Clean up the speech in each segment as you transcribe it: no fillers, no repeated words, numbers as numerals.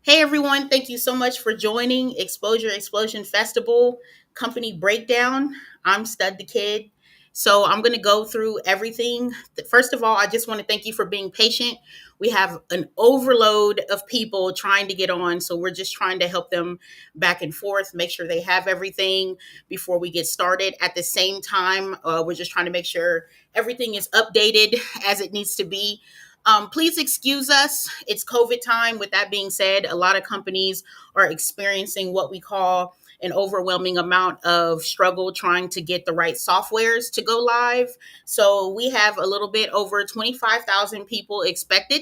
Hey everyone, thank you so much for joining Exposure Explosion Festival Company Breakdown. I'm Stud the Kid. So I'm going to go through everything. First of all, I just want to thank you for being patient. We have an overload of people trying to get on, so we're just trying to help them back and forth, make sure they have everything before we get started. At the same time, we're just trying to make sure everything is updated as it needs to be. Please excuse us. It's COVID time. With that being said, a lot of companies are experiencing what we call an overwhelming amount of struggle trying to get the right softwares to go live. So we have a little bit over 25,000 people expected.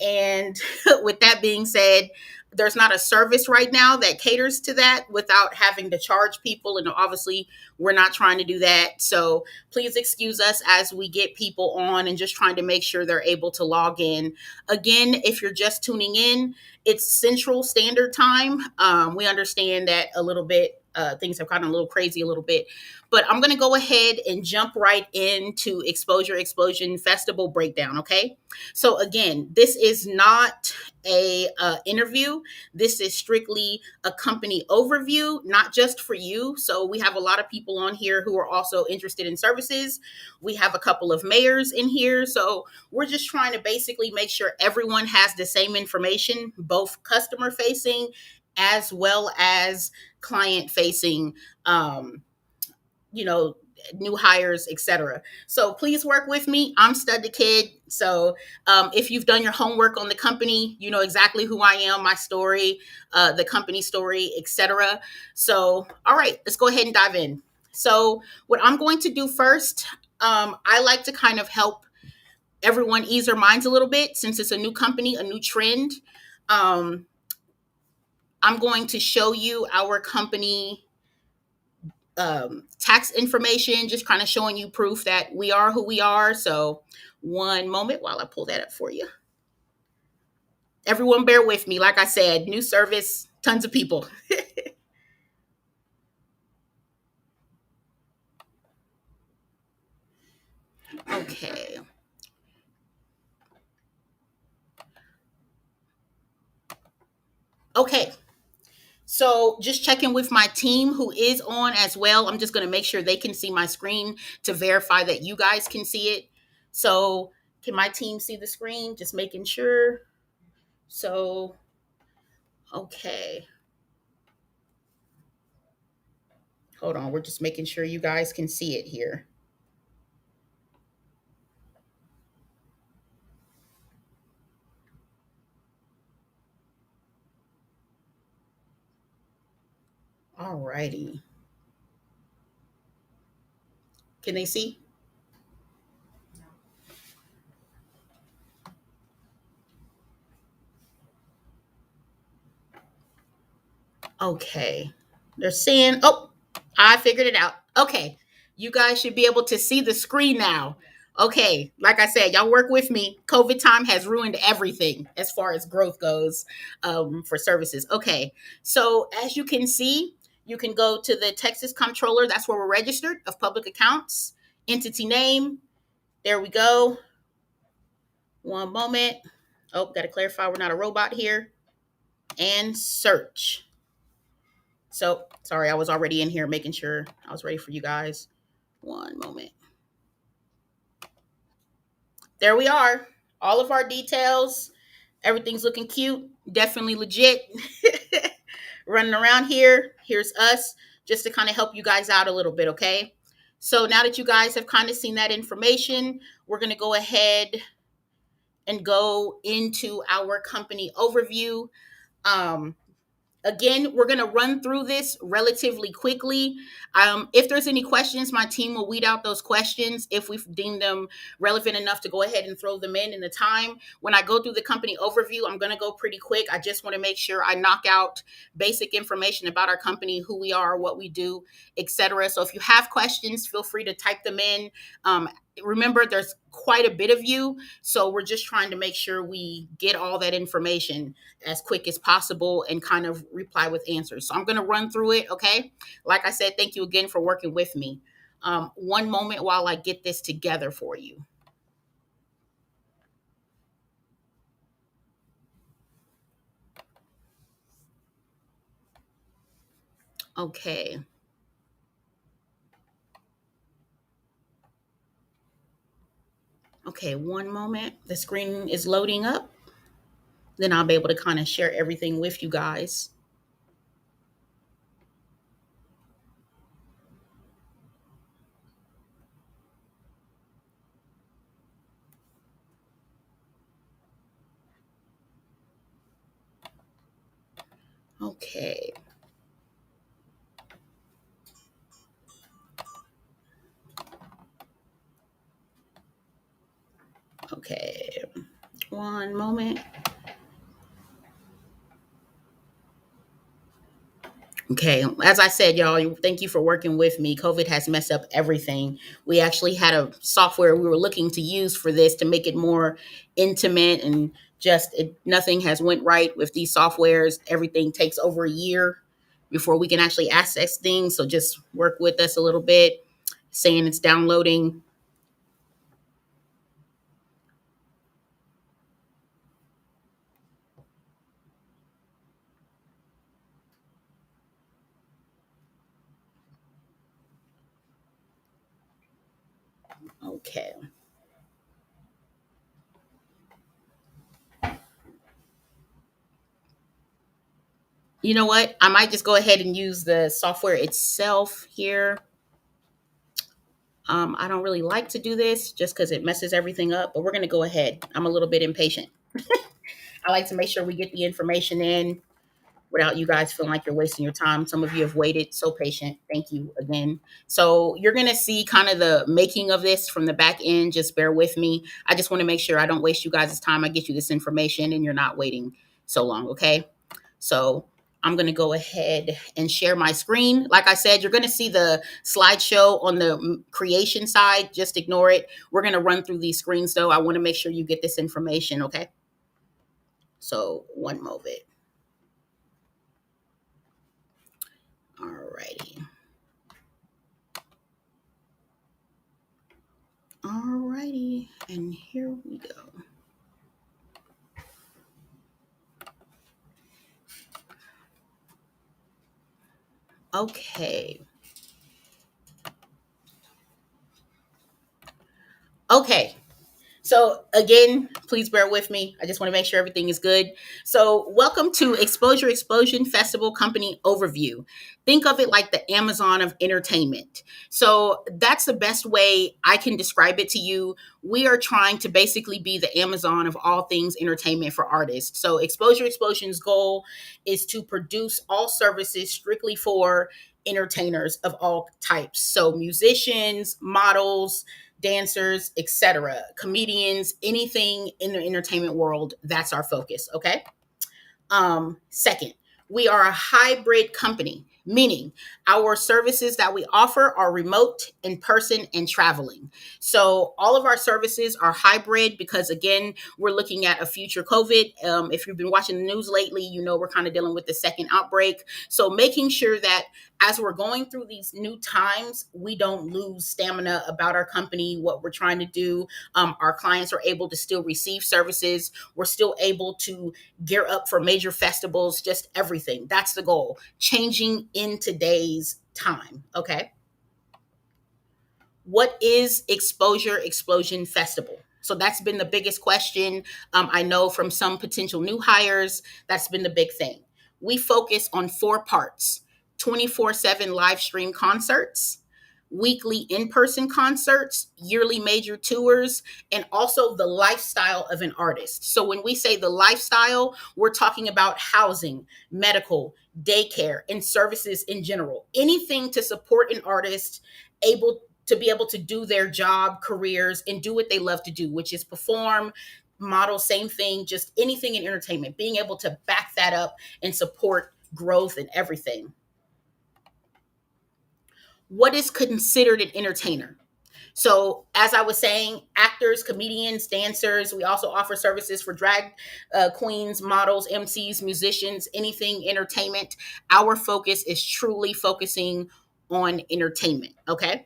And with that being said, there's not a service right now that caters to that without having to charge people. And obviously, we're not trying to do that. So please excuse us as we get people on and just trying to make sure they're able to log in. Again, if you're just tuning in, it's Central Standard Time. We understand that a little bit. Things have gotten a little crazy a little bit, but I'm going to go ahead and jump right into Exposure Explosion Festival Breakdown. Okay. So again, this is not a interview. This is strictly a company overview, not just for you. So we have a lot of people on here who are also interested in services. We have a couple of mayors in here. So we're just trying to basically make sure everyone has the same information, both customer facing as well as client facing. You know, new hires, etc. So please work with me. I'm Stud the Kid. So if you've done your homework on the company, you know exactly who I am, my story, the company story, etc. So, all right, let's go ahead and dive in. So what I'm going to do first, I like to kind of help everyone ease their minds a little bit since it's a new company, a new trend. Um, I'm going to show you our company tax information, just kind of showing you proof that we are who we are. So, one moment while I pull that up for you. Everyone, bear with me. Like I said, new service, tons of people. Okay. Okay. So, just checking with my team who is on as well. I'm just going to make sure they can see my screen to verify that you guys can see it. So, can my team see the screen? Just making sure. So, okay. Hold on. We're just making sure you guys can see it here. All righty. Can they see? Okay. They're saying, oh, I figured it out. Okay. You guys should be able to see the screen now. Okay. Like I said, y'all work with me. COVID time has ruined everything as far as growth goes for services. Okay. So as you can see, you can go to the Texas Comptroller. That's where we're registered of public accounts. Entity name. There we go. One moment. Oh, got to clarify we're not a robot here. And search. So sorry, I was already in here making sure I was ready for you guys. One moment. There we are. All of our details. Everything's looking cute. Definitely legit. Running around here. Here's us just to kind of help you guys out a little bit, okay? So now that you guys have kind of seen that information, we're going to go ahead and go into our company overview. Um, Again, we're going to run through this relatively quickly. If there's any questions, my team will weed out those questions if we deem them relevant enough to go ahead and throw them in the time. When I go through the company overview, I'm going to go pretty quick. I just want to make sure I knock out basic information about our company, who we are, what we do, etc. So if you have questions, feel free to type them in. Remember, there's quite a bit of you, so we're just trying to make sure we get all that information as quick as possible and kind of reply with answers. So I'm going to run through it. Okay. Like I said, thank you again for working with me. One moment while I get this together for you. Okay. Okay, one moment. The screen is loading up. Then I'll be able to kind of share everything with you guys. Okay. Okay. One moment. Okay, as I said, y'all, thank you for working with me. COVID has messed up everything. We actually had a software we were looking to use for this to make it more intimate, and just nothing has went right with these softwares. Everything takes over a year before we can actually access things. So just work with us a little bit. Saying it's downloading. Okay. You know what? I might just go ahead and use the software itself here. I don't really like to do this just because it messes everything up, but we're going to go ahead. I'm a little bit impatient. I like to make sure we get the information in without you guys feeling like you're wasting your time. Some of you have waited so patient. Thank you again. So you're going to see kind of the making of this from the back end. Just bear with me. I just want to make sure I don't waste you guys' time. I get you this information and you're not waiting so long. Okay. So I'm going to go ahead and share my screen. Like I said, you're going to see the slideshow on the creation side. Just ignore it. We're going to run through these screens though. I want to make sure you get this information. Okay. So one moment. Alrighty. Alrighty. And here we go. Okay. Okay. So again, please bear with me. I just want to make sure everything is good. So welcome to Exposure Explosion Festival Company Overview. Think of it like the Amazon of entertainment. So that's the best way I can describe it to you. We are trying to basically be the Amazon of all things entertainment for artists. So Exposure Explosion's goal is to produce all services strictly for entertainers of all types. So musicians, models, dancers, etc., comedians, anything in the entertainment world, that's our focus, okay? Second, we are a hybrid company, meaning our services that we offer are remote, in person, and traveling. So all of our services are hybrid because, again, we're looking at a future COVID. If you've been watching the news lately, you know we're kind of dealing with the second outbreak. So making sure that as we're going through these new times, we don't lose stamina about our company, what we're trying to do. Our clients are able to still receive services. We're still able to gear up for major festivals, just everything. That's the goal. Changing in today's time. Okay. What is Exposure Explosion Festival? So that's been the biggest question. I know from some potential new hires, that's been the big thing. We focus on four parts: 24/7 live stream concerts, weekly in person concerts, yearly major tours, and also the lifestyle of an artist. So when we say the lifestyle, we're talking about housing, medical, daycare, and services in general. Anything to support an artist able to be able to do their job, careers, and do what they love to do, which is perform, model, same thing, just anything in entertainment, being able to back that up and support growth and everything. What is considered an entertainer? So, as I was saying, actors, comedians, dancers, we also offer services for drag queens, models, MCs, musicians, anything entertainment. Our focus is truly focusing on entertainment. Okay.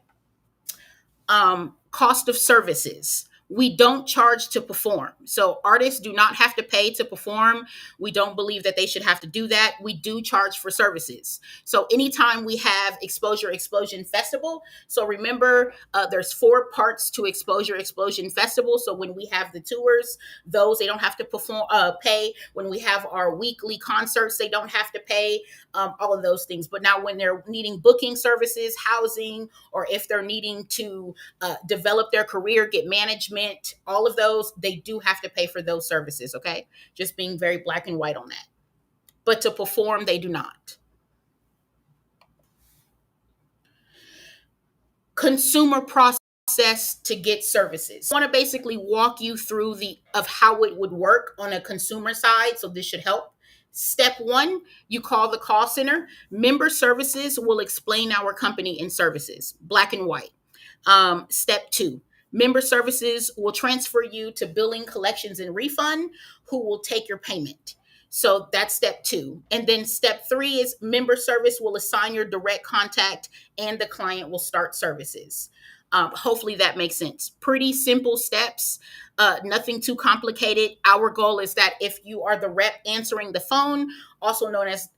Cost of services. We don't charge to perform. So artists do not have to pay to perform. We don't believe that they should have to do that. We do charge for services. So anytime we have Exposure Explosion Festival, so remember, there's four parts to Exposure Explosion Festival. So when we have the tours, those they don't have to perform, pay. When we have our weekly concerts, they don't have to pay. All of those things. But now when they're needing booking services, housing, or if they're needing to develop their career, get management, all of those, they do have to pay for those services. Okay. Just being very black and white on that. But to perform, they do not. Consumer process to get services. I want to basically walk you through the of how it would work on a consumer side. So this should help. Step one, you call the call center. Member services will explain our company and services, black and white. Step two, member services will transfer you to billing, collections, and refund, who will take your payment. So that's step two. And then step three is member service will assign your direct contact and the client will start services. Hopefully that makes sense. Pretty simple steps, nothing too complicated. Our goal is that if you are the rep answering the phone, also known as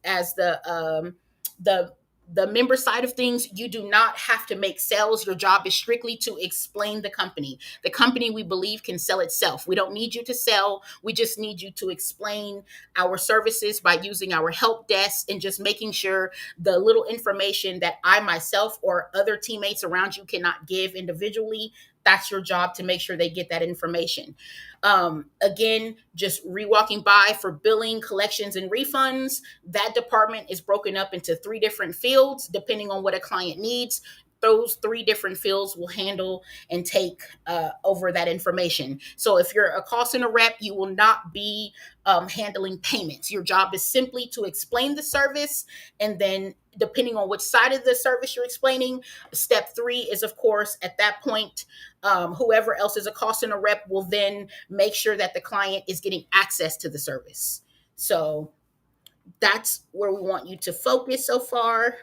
the member side of things, you do not have to make sales. Your job is strictly to explain the company. The company, we believe, can sell itself. We don't need you to sell. We just need you to explain our services by using our help desk and just making sure the little information that I myself or other teammates around you cannot give individually. That's your job to make sure they get that information. Again, just rewalking by for billing, collections, and refunds. That department is broken up into three different fields depending on what a client needs. Those three different fields will handle and take over that information. So if you're a call center rep, you will not be handling payments. Your job is simply to explain the service, and then depending on which side of the service you're explaining, step three is, of course, at that point, whoever else is a call center rep will then make sure that the client is getting access to the service. So that's where we want you to focus so far.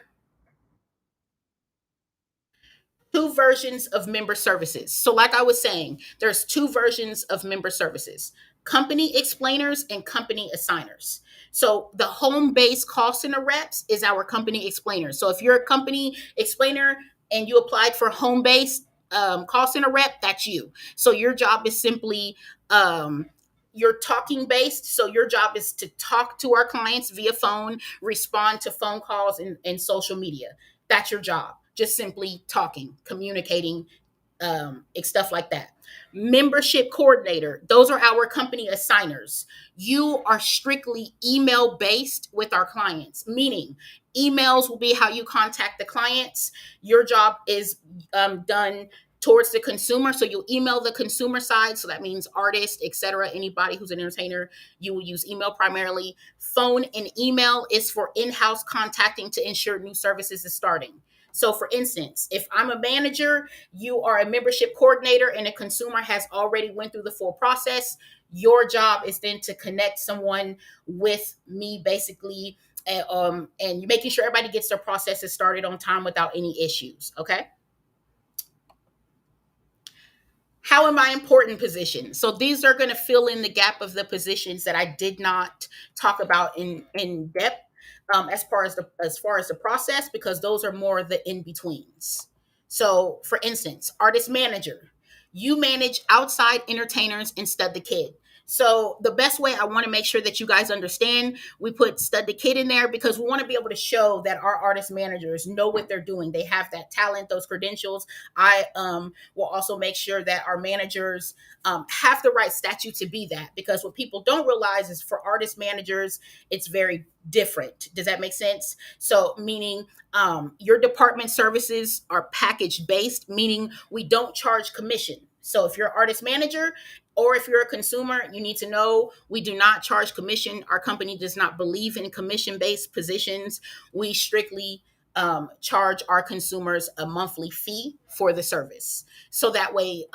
Two versions of member services. So, like I was saying, there's two versions of member services: company explainers and company assigners. So, the home based call center reps is our company explainers. So, if you're a company explainer and you applied for home based call center rep, that's you. So, your job is simply you're talking based. So, your job is to talk to our clients via phone, respond to phone calls and social media. That's your job. Just simply talking, communicating, stuff like that. Membership coordinator, those are our company assigners. You are strictly email based with our clients, meaning emails will be how you contact the clients. Your job is done towards the consumer. So you'll email the consumer side. So that means artists, etc. Anybody who's an entertainer, you will use email primarily. Phone and email is for in-house contacting to ensure new services is starting. So for instance, if I'm a manager, you are a membership coordinator, and a consumer has already went through the full process, your job is then to connect someone with me, basically, and you're making sure everybody gets their processes started on time without any issues. Okay. How am I important positions? So these are going to fill in the gap of the positions that I did not talk about in depth, as far as the process, because those are more the in betweens. So, for instance, artist manager, you manage outside entertainers and Stud the Kid. So the best way, I want to make sure that you guys understand, we put Stud the Kid in there because we want to be able to show that our artist managers know what they're doing. They have that talent, those credentials. I will also make sure that our managers have the right statute to be that, because what people don't realize is for artist managers, it's very different. Does that make sense? So meaning your department services are package based, meaning we don't charge commission. So if you're an artist manager or if you're a consumer, you need to know we do not charge commission. Our company does not believe in commission based positions. We strictly charge our consumers a monthly fee for the service. So that way,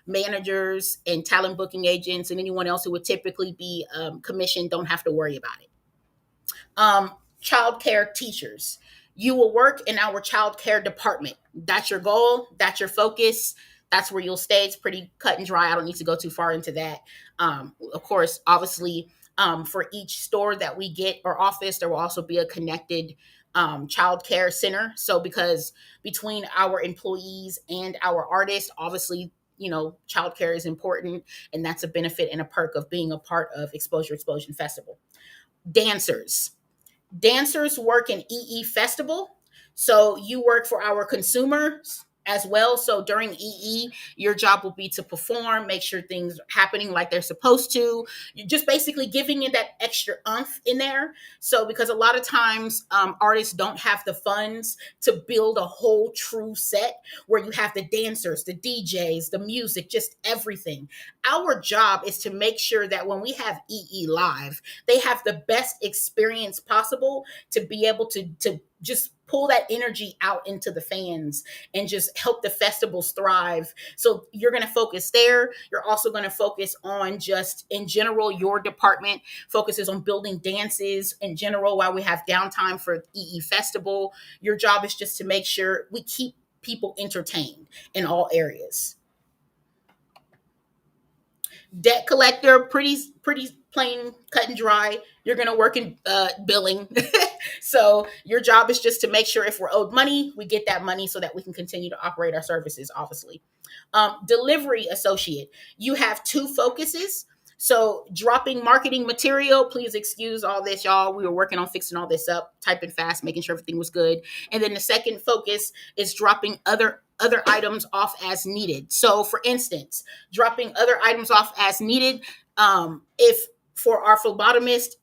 managers and talent booking agents and anyone else who would typically be commissioned don't have to worry about it. Child care teachers. You will work in our child care department. That's your goal. That's your focus. That's where you'll stay. It's pretty cut and dry. I don't need to go too far into that. Of course, obviously, for each store that we get or office, there will also be a connected child care center. So because between our employees and our artists, obviously, childcare is important, and that's a benefit and a perk of being a part of Exposure Explosion Festival. Dancers. Dancers work in EE Festival. So you work for our consumers as well. So during EE, your job will be to perform, make sure things are happening like they're supposed to. You're just basically giving it that extra umph in there. So because a lot of times artists don't have the funds to build a whole true set where you have the dancers, the DJs, the music, just everything. Our job is to make sure that when we have EE live, they have the best experience possible to be able to just pull that energy out into the fans and just help the festivals thrive. So you're going to focus there. You're also going to focus on just in general, your department focuses on building dances in general while we have downtime for EE Festival. Your job is just to make sure we keep people entertained in all areas. Debt collector, pretty plain cut and dry. You're going to work in billing. So your job is just to make sure if we're owed money, we get that money so that we can continue to operate our services, obviously. Delivery associate, you have two focuses. So dropping marketing material, please excuse all this, y'all. We were working on fixing all this up, typing fast, making sure everything was good. And then the second focus is dropping other items off as needed. So for instance, dropping other items off as needed. If for our phlebotomist,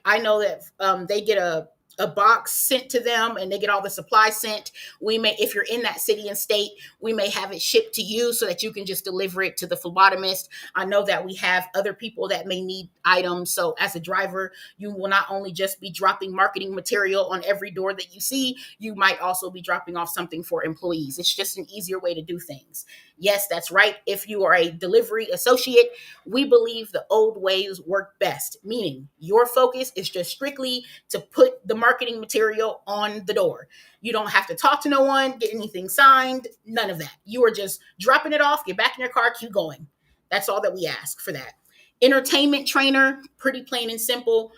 I know that they get a box sent to them and they get all the supplies sent. We may, if you're in that city and state, we may have it shipped to you so that you can just deliver it to the phlebotomist. I know that we have other people that may need items. So as a driver, you will not only just be dropping marketing material on every door that you see, you might also be dropping off something for employees. It's just an easier way to do things. Yes, that's right. If you are a delivery associate, we believe the old ways work best, meaning your focus is just strictly to put the marketing material on the door. You don't have to talk to no one, get anything signed, none of that. You are just dropping it off, get back in your car, keep going. That's all that we ask for that. Entertainment trainer, pretty plain and simple.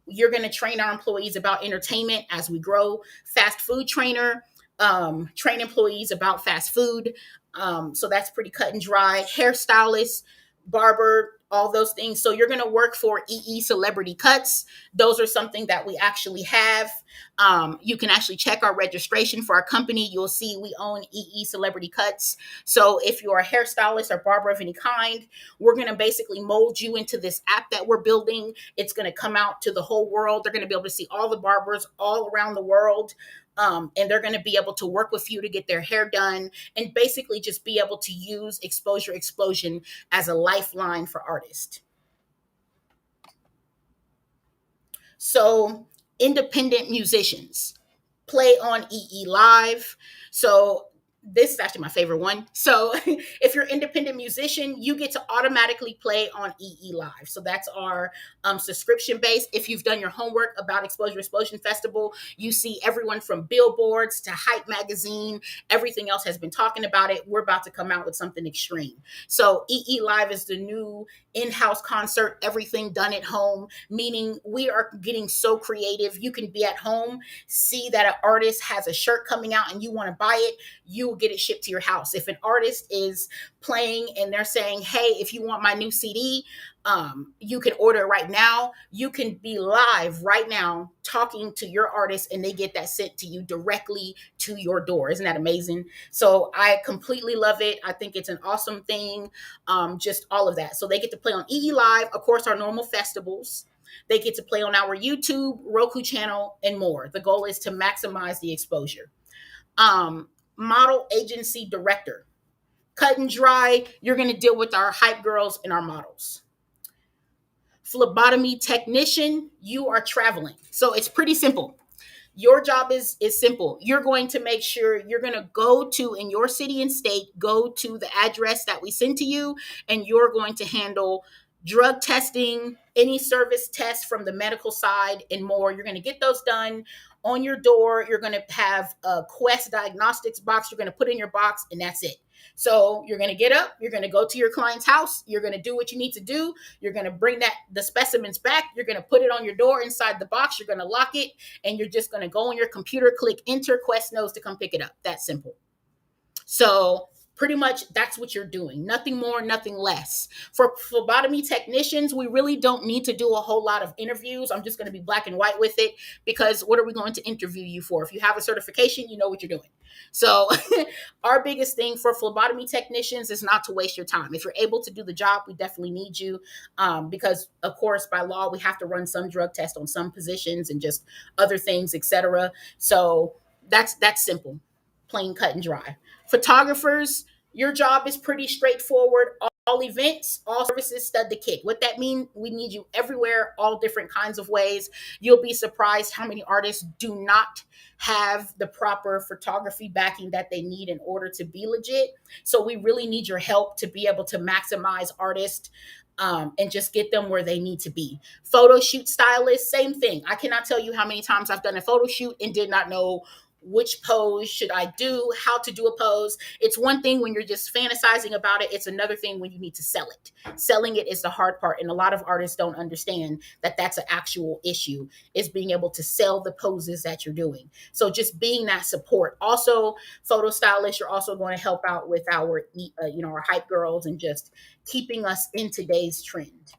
You're going to train our employees about entertainment as we grow. Fast food trainer, train employees about fast food. So that's pretty cut and dry. Hairstylist, barber, all those things. So you're going to work for EE Celebrity Cuts. Those are something that we actually have. You can actually check our registration for our company. You'll see we own EE Celebrity Cuts. So if you're a hairstylist or barber of any kind, we're going to basically mold you into this app that we're building. It's going to come out to the whole world. They're going to be able to see all the barbers all around the world. And they're going to be able to work with you to get their hair done and basically just be able to use Exposure Explosion as a lifeline for artists. So independent musicians play on EE Live. So this is actually my favorite one. So if you're an independent musician, you get to automatically play on EE Live. So that's our subscription base. If you've done your homework about Exposure Explosion Festival, you see everyone from billboards to Hype Magazine, everything else has been talking about it. We're about to come out with something extreme. So EE Live is the new in-house concert, everything done at home, meaning we are getting so creative. You can be at home, see that an artist has a shirt coming out and you want to buy it, you will get it shipped to your house. If an artist is playing and they're saying, hey, if you want my new CD, you can order it right now. You can be live right now talking to your artist and they get that sent to you directly to your door. Isn't that amazing? So I completely love it. I think it's an awesome thing. Just all of that. So they get to play on EE Live, of course, our normal festivals. They get to play on our YouTube, Roku channel, and more. The goal is to maximize the exposure. Model agency director. Cut and dry, you're going to deal with our hype girls and our models. Phlebotomy technician, you are traveling. So it's pretty simple. Your job is simple. You're going to make sure you're going to go to, in your city and state, go to the address that we send to you, and you're going to handle drug testing, any service tests from the medical side, and more. You're going to get those done On your door, you're going to have a Quest diagnostics box. You're going to put in your box, and that's it. So you're going to get up, you're going to go to your client's house, you're going to do what you need to do, you're going to bring that the specimens back, you're going to put it on your door inside the box, you're going to lock it, and you're just going to go on your computer, click enter, Quest knows to come pick it up. That's simple. So pretty much that's what you're doing. Nothing more, nothing less. For phlebotomy technicians, we really don't need to do a whole lot of interviews. I'm just going to be black and white with it, because what are we going to interview you for? If you have a certification, you know what you're doing. So our biggest thing for phlebotomy technicians is not to waste your time. If you're able to do the job, we definitely need you, because of course by law we have to run some drug tests on some positions and just other things, etc. So that's simple, plain cut and dry. Photographers, your job is pretty straightforward. All events, all services, stud the kid. What that means, we need you everywhere, all different kinds of ways. You'll be surprised how many artists do not have the proper photography backing that they need in order to be legit. So we really need your help to be able to maximize artists, and just get them where they need to be. Photo shoot stylist, same thing. I cannot tell you how many times I've done a photo shoot and did not know which pose should I do, how to do a pose. It's one thing when you're just fantasizing about it. It's another thing when you need to sell it. Selling it is the hard part. And a lot of artists don't understand that that's an actual issue, is being able to sell the poses that you're doing. So just being that support. Also, photo stylists, you're also going to help out with our, our hype girls and just keeping us in today's trend.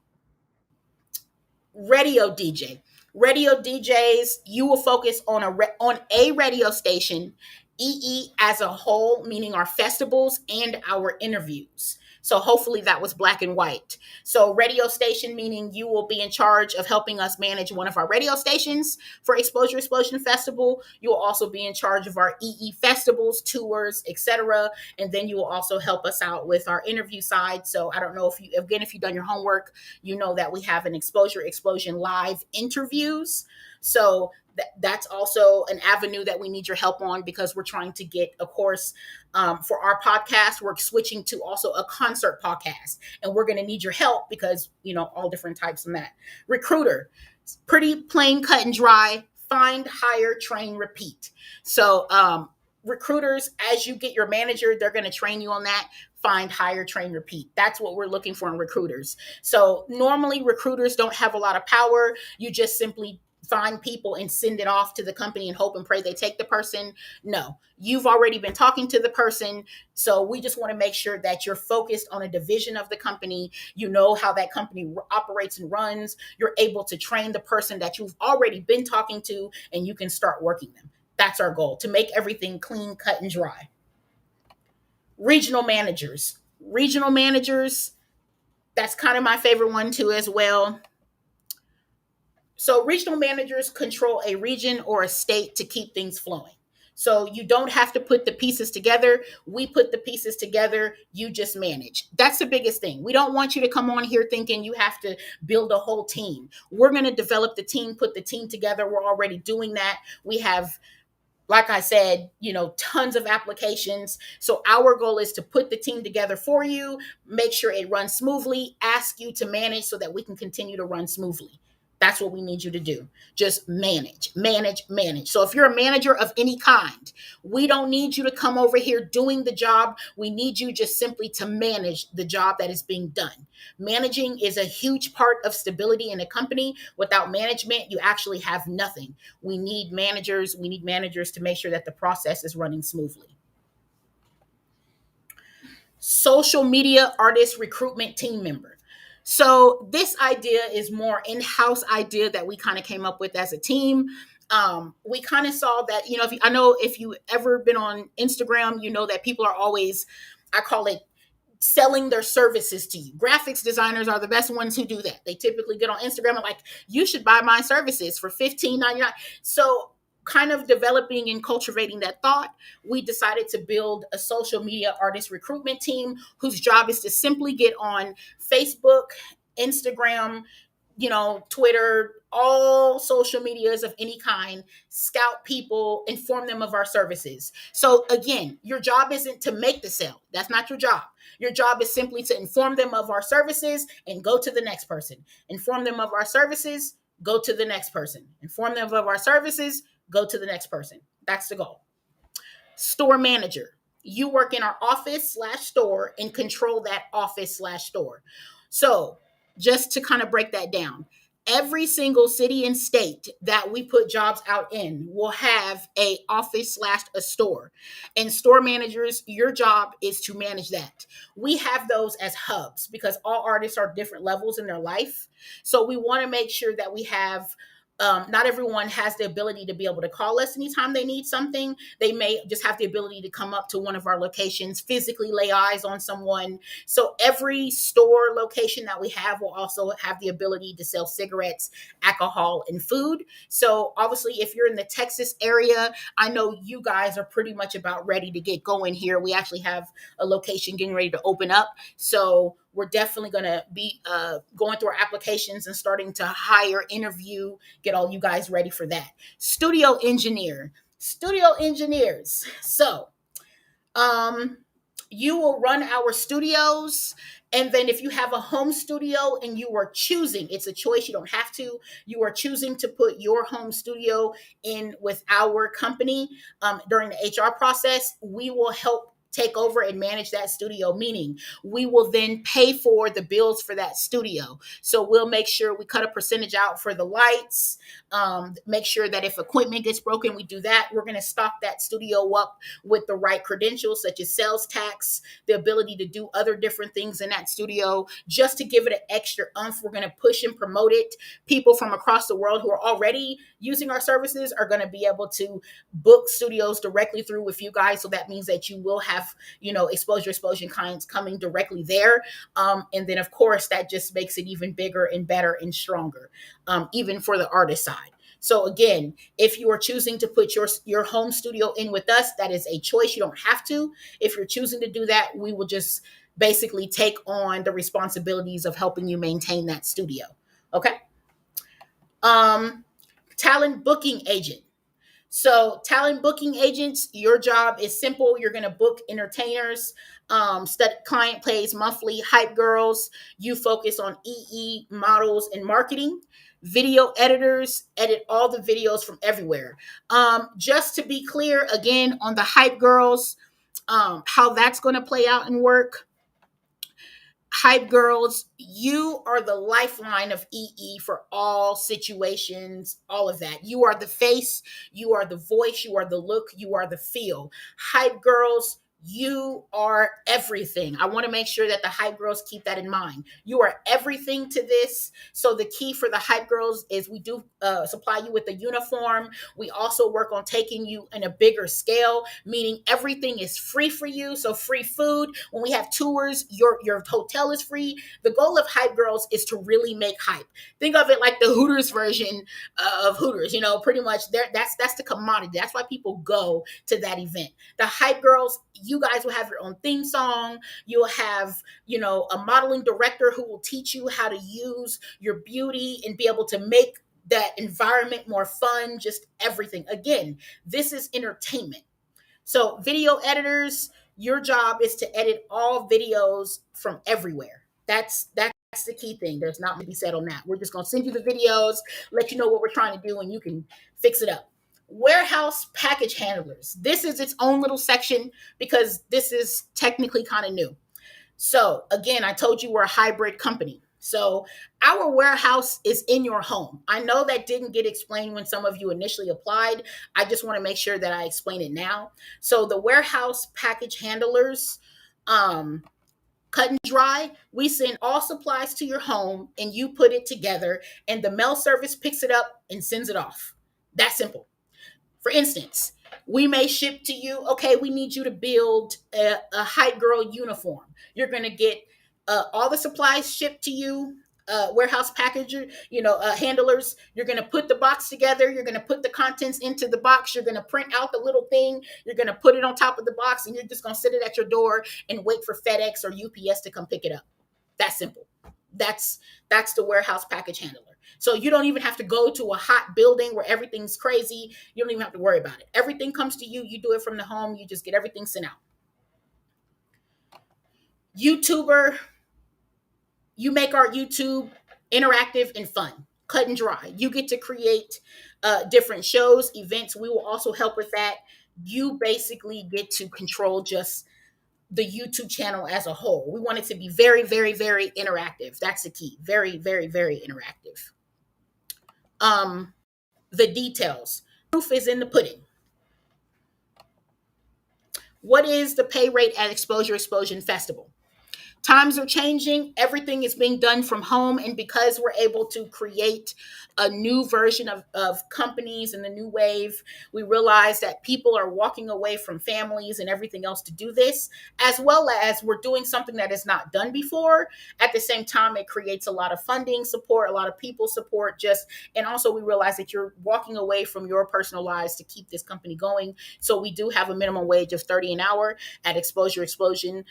Radio DJ. Radio DJs, you will focus on a radio station, EE as a whole, meaning our festivals and our interviews. So hopefully that was black and white. So radio station, meaning you will be in charge of helping us manage one of our radio stations for Exposure Explosion Festival. You will also be in charge of our EE festivals, tours, etc. And then you will also help us out with our interview side. So I don't know if you've done your homework, you know that we have an Exposure Explosion live interviews. So that's also an avenue that we need your help on, because we're trying to get, of course, for our podcast, we're switching to also a concert podcast, and we're going to need your help because, all different types of that. Recruiter, pretty plain cut and dry, find, hire, train, repeat. So recruiters, as you get your manager, they're going to train you on that. Find, hire, train, repeat. That's what we're looking for in recruiters. So normally recruiters don't have a lot of power. You just simply find people and send it off to the company and hope and pray they take the person. No, you've already been talking to the person. So we just want to make sure that you're focused on a division of the company. You know how that company operates and runs. You're able to train the person that you've already been talking to, and you can start working them. That's our goal, to make everything clean, cut, and dry. Regional managers. Regional managers, that's kind of my favorite one too as well. So regional managers control a region or a state to keep things flowing. So you don't have to put the pieces together. We put the pieces together. You just manage. That's the biggest thing. We don't want you to come on here thinking you have to build a whole team. We're going to develop the team, put the team together. We're already doing that. We have, like I said, tons of applications. So our goal is to put the team together for you, make sure it runs smoothly, ask you to manage so that we can continue to run smoothly. That's what we need you to do. Just manage, manage, manage. So if you're a manager of any kind, we don't need you to come over here doing the job. We need you just simply to manage the job that is being done. Managing is a huge part of stability in a company. Without management, you actually have nothing. We need managers. We need managers to make sure that the process is running smoothly. Social media artist recruitment team member. So this idea is more in-house idea that we kind of came up with as a team. We kind of saw that, if you ever been on Instagram, you know that people are always, I call it, selling their services to you. Graphics designers are the best ones who do that. They typically get on Instagram and like, you should buy my services for $15.99. So kind of developing and cultivating that thought, we decided to build a social media artist recruitment team whose job is to simply get on Facebook, Instagram, Twitter, all social medias of any kind, scout people, inform them of our services. So again, your job isn't to make the sale. That's not your job. Your job is simply to inform them of our services and go to the next person. Inform them of our services, go to the next person. Inform them of our services, Go to the next person. That's the goal. Store manager. You work in our office slash store and control that office slash store. So, just to kind of break that down, every single city and state that we put jobs out in will have a office slash a store. And store managers, your job is to manage that. We have those as hubs because all artists are different levels in their life. So we want to make sure that we have not everyone has the ability to be able to call us anytime they need something. They may just have the ability to come up to one of our locations, physically lay eyes on someone. So every store location that we have will also have the ability to sell cigarettes, alcohol, and food. So obviously, if you're in the Texas area, I know you guys are pretty much about ready to get going here. We actually have a location getting ready to open up. So we're definitely going to be going through our applications and starting to hire, interview, get all you guys ready for that. Studio engineer, studio engineers. So, um, you will run our studios. And then if you have a home studio and you are choosing, it's a choice, you don't have to, you are choosing to put your home studio in with our company during the HR process, we will help take over and manage that studio, meaning we will then pay for the bills for that studio. So we'll make sure we cut a percentage out for the lights, make sure that if equipment gets broken, we do that. We're going to stock that studio up with the right credentials, such as sales tax, the ability to do other different things in that studio, just to give it an extra umph. We're going to push and promote it. People from across the world who are already using our services are going to be able to book studios directly through with you guys. So that means that you will have, exposure explosion clients coming directly there. And then, of course, that just makes it even bigger and better and stronger, even for the artist side. So again, if you are choosing to put your home studio in with us, that is a choice. You don't have to. If you're choosing to do that, we will just basically take on the responsibilities of helping you maintain that studio. Okay. Um, Talent booking agent. So, talent booking agents, your job is simple. You're going to book entertainers, client pays monthly, hype girls. You focus on EE models and marketing. Video editors edit all the videos from everywhere. Just to be clear, again, on the hype girls, how that's going to play out and work. Hype girls, you are the lifeline of EE for all situations, all of that. You are the face, you are the voice, you are the look, you are the feel. Hype girls, you are everything. I want to make sure that the hype girls keep that in mind. You are everything to this. So the key for the hype girls is we do supply you with a uniform. We also work on taking you in a bigger scale, meaning everything is free for you. So free food. When we have tours, your hotel is free. The goal of hype girls is to really make hype. Think of it like the Hooters version of Hooters. Pretty much that's the commodity. That's why people go to that event. The hype girls, you guys will have your own theme song. You'll have, a modeling director who will teach you how to use your beauty and be able to make that environment more fun, just everything. Again, this is entertainment. So, video editors, your job is to edit all videos from everywhere. That's the key thing. There's not much to be said on that. We're just going to send you the videos, let you know what we're trying to do, and you can fix it up. Warehouse package handlers. This is its own little section because this is technically kind of new. So again, I told you we're a hybrid company. So our warehouse is in your home. I know that didn't get explained when some of you initially applied. I just want to make sure that I explain it now. So the warehouse package handlers, cut and dry, we send all supplies to your home and you put it together and the mail service picks it up and sends it off. That simple. For instance, we may ship to you, okay, we need you to build a hype girl uniform. You're going to get all the supplies shipped to you, warehouse packager, handlers. You're going to put the box together. You're going to put the contents into the box. You're going to print out the little thing. You're going to put it on top of the box and you're just going to sit it at your door and wait for FedEx or UPS to come pick it up. That's simple. That's the warehouse package handler. So you don't even have to go to a hot building where everything's crazy. You don't even have to worry about it. Everything comes to you. You do it from the home. You just get everything sent out. YouTuber, you make our YouTube interactive and fun, cut and dry. You get to create different shows, events. We will also help with that. You basically get to control just the YouTube channel as a whole. We want it to be very, very, very interactive. That's the key. Very, very, very interactive. Um, the details. Proof is in the pudding. What is the pay rate at Exposure Explosion Festival? Times are changing. Everything is being done from home. And because we're able to create a new version of companies and the new wave, we realize that people are walking away from families and everything else to do this, as well as we're doing something that is not done before. At the same time, it creates a lot of funding support, a lot of people support, and also we realize that you're walking away from your personal lives to keep this company going. So we do have a minimum wage of 30 an hour at Exposure Explosion.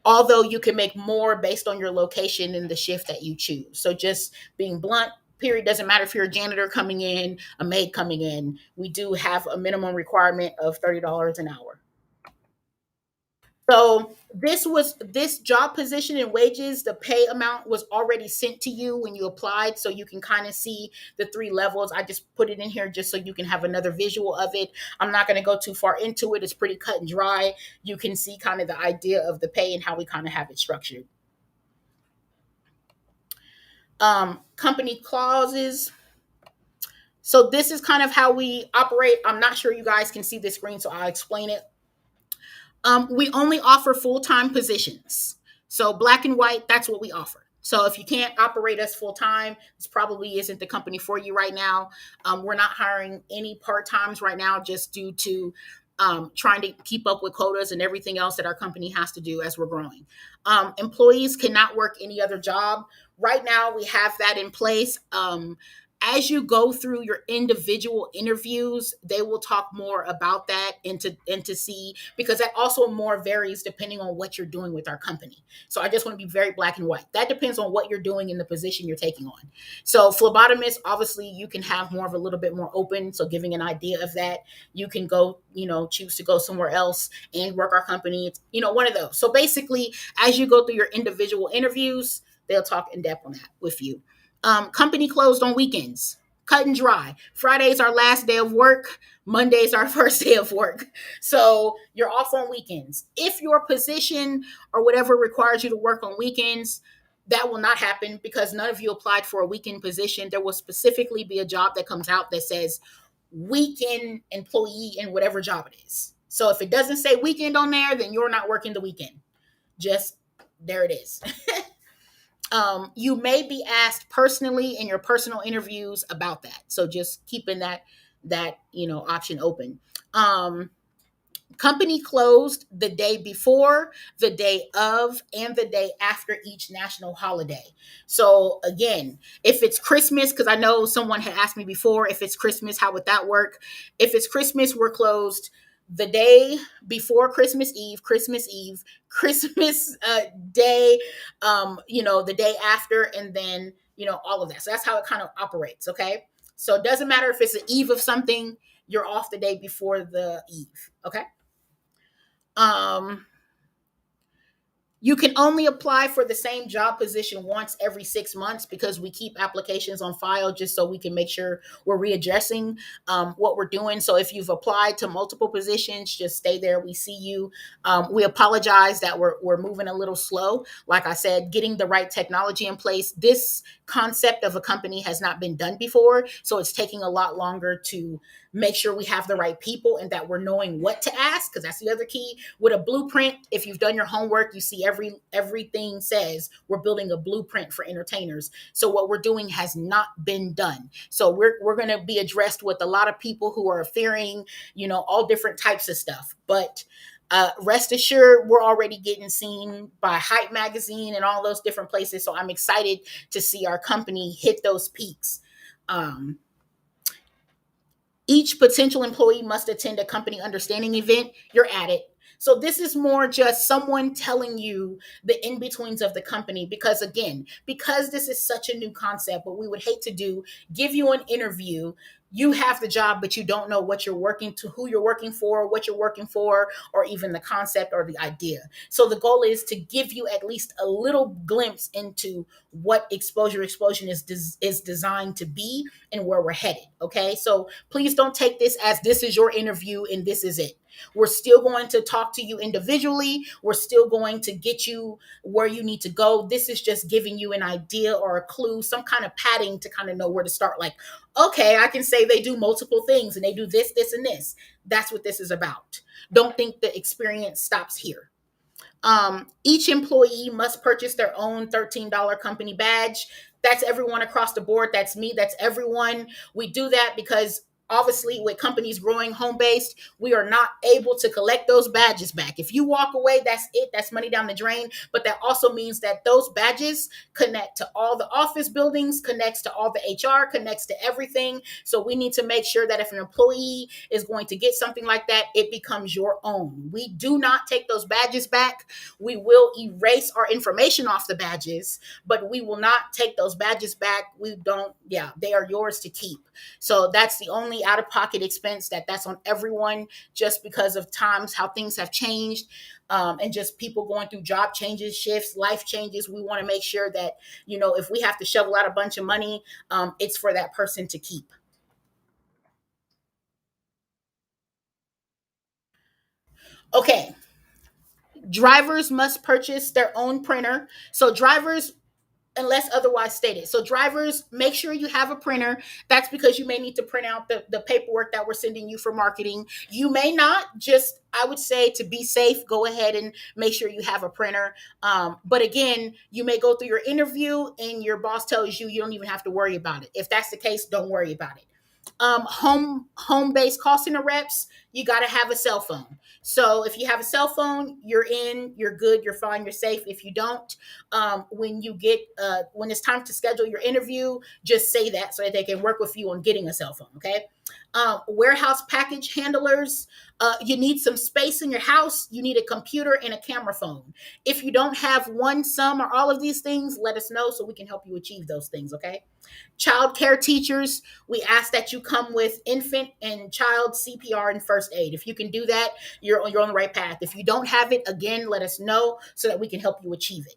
Although you can make more based on your location and the shift that you choose. So just being blunt, period, doesn't matter if you're a janitor coming in, a maid coming in, we do have a minimum requirement of $30 an hour. So this job position and wages, the pay amount was already sent to you when you applied, so you can kind of see the three levels. I just put it in here just so you can have another visual of it. I'm not going to go too far into it. It's pretty cut and dry. You can see kind of the idea of the pay and how we kind of have it structured. Company clauses. So this is kind of how we operate. I'm not sure you guys can see the screen, so I'll explain it. We only offer full-time positions. So black and white, that's what we offer. So if you can't operate us full-time, this probably isn't the company for you right now. We're not hiring any part-times right now just due to trying to keep up with quotas and everything else that our company has to do as we're growing. Employees cannot work any other job. Right now, we have that in place. As you go through your individual interviews, they will talk more about that and to see, because that also more varies depending on what you're doing with our company. So I just want to be very black and white. That depends on what you're doing in the position you're taking on. So phlebotomist, obviously you can have more of a little bit more open. So giving an idea of that, you can go, choose to go somewhere else and work our company. It's, one of those. So basically, as you go through your individual interviews, they'll talk in depth on that with you. Company closed on weekends. Cut and dry. Friday's our last day of work. Monday's our first day of work. So you're off on weekends. If your position or whatever requires you to work on weekends, that will not happen because none of you applied for a weekend position. There will specifically be a job that comes out that says weekend employee in whatever job it is. So if it doesn't say weekend on there, then you're not working the weekend. Just there it is. You may be asked personally in your personal interviews about that. So just keeping that option open. Company closed the day before, the day of, and the day after each national holiday. So again, if it's Christmas, because I know someone had asked me before, if it's Christmas, how would that work? If it's Christmas, we're closed the day before Christmas Eve, Christmas Day, the day after, and then, all of that. So that's how it kind of operates. Okay. So it doesn't matter if it's the eve of something, you're off the day before the eve. Okay. You can only apply for the same job position once every 6 months because we keep applications on file just so we can make sure we're readdressing what we're doing. So if you've applied to multiple positions, just stay there. We see you. We apologize that we're moving a little slow. Like I said, getting the right technology in place. This concept of a company has not been done before, so it's taking a lot longer to make sure we have the right people and that we're knowing what to ask, because that's the other key. With a blueprint, if you've done your homework, you see everything says we're building a blueprint for entertainers. So what we're doing has not been done. So we're going to be addressed with a lot of people who are fearing, all different types of stuff. But rest assured, we're already getting seen by Hype Magazine and all those different places. So I'm excited to see our company hit those peaks. Each potential employee must attend a company understanding event. You're at it. So this is more just someone telling you the in-betweens of the company, because again, because this is such a new concept, what we would hate to do, give you an interview, You have the job, but you don't know what you're working to, who you're working for, what you're working for, or even the concept or the idea. So the goal is to give you at least a little glimpse into what exposure explosion is designed to be and where we're headed. Okay, so please don't take this as this is your interview and this is it. We're still going to talk to you individually. We're still going to get you where you need to go. This is just giving you an idea or a clue, some kind of padding to kind of know where to start. Like, okay, I can say they do multiple things and they do this, this, and this. That's what this is about. Don't think the experience stops here. Each employee must purchase their own $13 company badge. That's everyone across the board. That's me. That's everyone. We do that because obviously, with companies growing home based, we are not able to collect those badges back. If you walk away, that's it. That's money down the drain. But that also means that those badges connect to all the office buildings, connects to all the HR, connects to everything. So we need to make sure that if an employee is going to get something like that, it becomes your own. We do not take those badges back. We will erase our information off the badges, but we will not take those badges back. We don't, yeah, they are yours to keep. So that's the only out of pocket expense that's on everyone, just because of times how things have changed, and just people going through job changes, shifts, life changes. We want to make sure that, if we have to shovel out a bunch of money, it's for that person to keep. Okay, drivers must purchase their own printer. So drivers, unless otherwise stated. So drivers, make sure you have a printer. That's because you may need to print out the paperwork that we're sending you for marketing. You may not. Just, I would say, to be safe, go ahead and make sure you have a printer. But again, you may go through your interview and your boss tells you you don't even have to worry about it. If that's the case, don't worry about it. Home based call center reps, you got to have a cell phone. So if you have a cell phone, you're in, you're good, you're fine, you're safe. If you don't, when it's time to schedule your interview, just say that so that they can work with you on getting a cell phone. Okay. Warehouse package handlers, you need some space in your house. You need a computer and a camera phone. If you don't have one, some, or all of these things, let us know so we can help you achieve those things. Okay. Child care teachers, we ask that you come with infant and child CPR and first aid. If you can do that, you're on the right path. If you don't have it, again, let us know so that we can help you achieve it.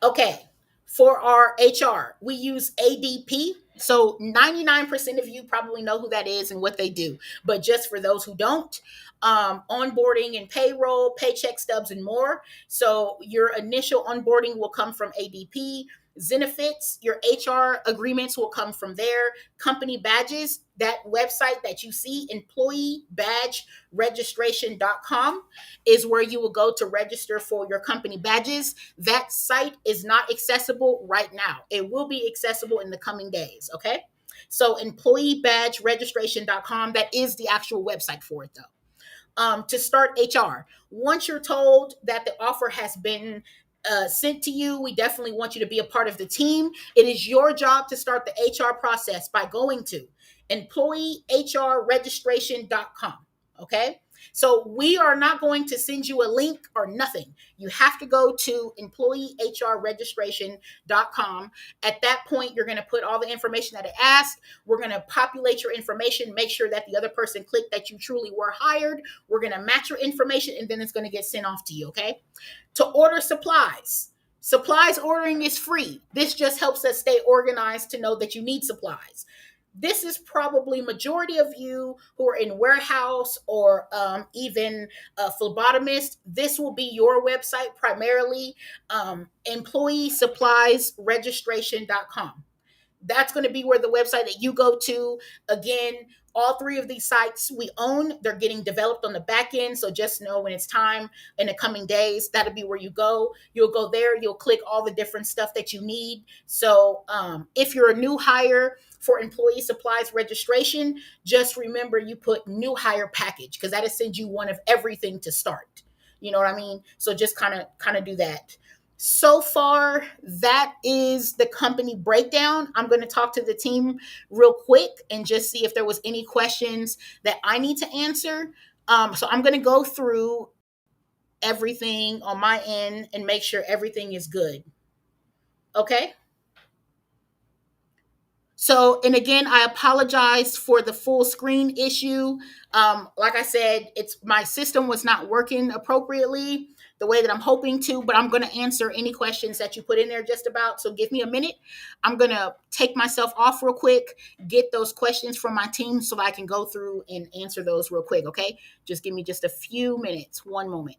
Okay, for our HR, we use ADP. So 99% of you probably know who that is and what they do. But just for those who don't, onboarding and payroll, paycheck stubs, and more. So your initial onboarding will come from ADP. Zenefits, your HR agreements will come from there. Company badges, that website that you see, employeebadgeregistration.com, is where you will go to register for your company badges. That site is not accessible right now. It will be accessible in the coming days. Okay. So employeebadgeregistration.com, that is the actual website for it though. To start HR, once you're told that the offer has been sent to you, we definitely want you to be a part of the team. It is your job to start the HR process by going to employeehrregistration.com. Okay. So we are not going to send you a link or nothing. You have to go to employeehrregistration.com. At that point, you're going to put all the information that it asks. We're going to populate your information, make sure that the other person clicked that you truly were hired. We're going to match your information, and then it's going to get sent off to you. Okay. To order supplies. Supplies ordering is free. This just helps us stay organized to know that you need supplies. This is probably majority of you who are in warehouse or even a phlebotomist. This will be your website primarily, employeesuppliesregistration.com. That's going to be where the website that you go to. Again, all three of these sites we own. They're getting developed on the back end. So just know when it's time in the coming days, that'll be where you go. You'll go there. You'll click all the different stuff that you need. So if you're a new hire for employee supplies registration, just remember you put new hire package because that'll send you one of everything to start. You know what I mean? So just kind of do that. So far, that is the company breakdown. I'm going to talk to the team real quick and just see if there was any questions that I need to answer. So I'm going to go through everything on my end and make sure everything is good. Okay. So, and again, I apologize for the full screen issue. Like I said, it's my system was not working appropriately the way that I'm hoping to, but I'm going to answer any questions that you put in there just about. So give me a minute. I'm going to take myself off real quick, get those questions from my team so I can go through and answer those real quick. Okay. Just give me just a few minutes. One moment.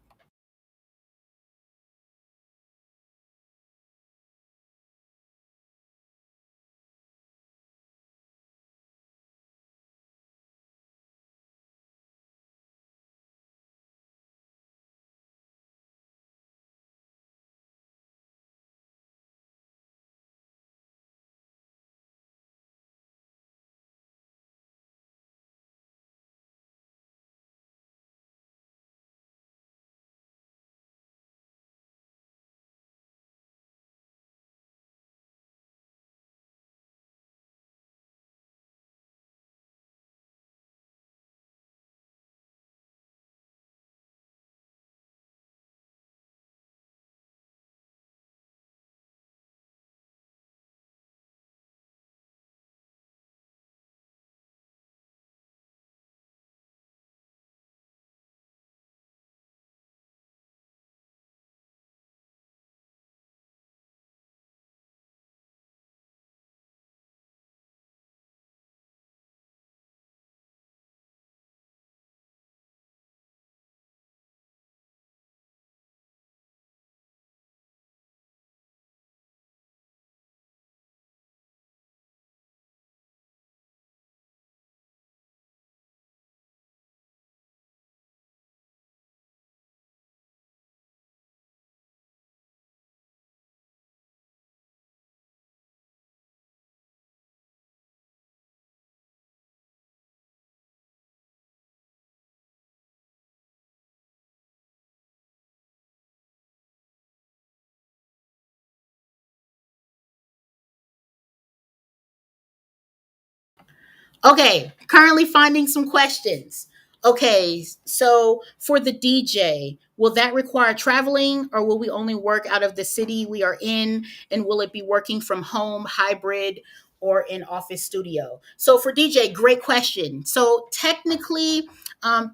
Okay, currently finding some questions. Okay, so for the DJ, will that require traveling or will we only work out of the city we are in? And will it be working from home, hybrid, or in office studio? So for DJ, great question. So technically,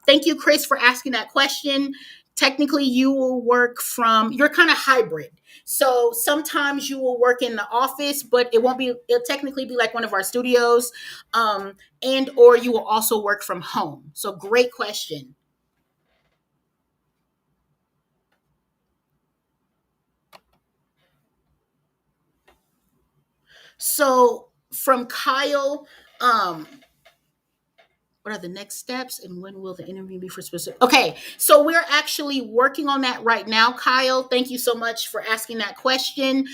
thank you, Chris, for asking that question. Technically, you will work from, you're kind of hybrid. So sometimes you will work in the office, but it won't be, it'll technically be like one of our studios. And or you will also work from home. So great question. So from Kyle, what are the next steps and when will the interview be for specific? Okay, so we're actually working on that right now, Kyle. Thank you so much for asking that question.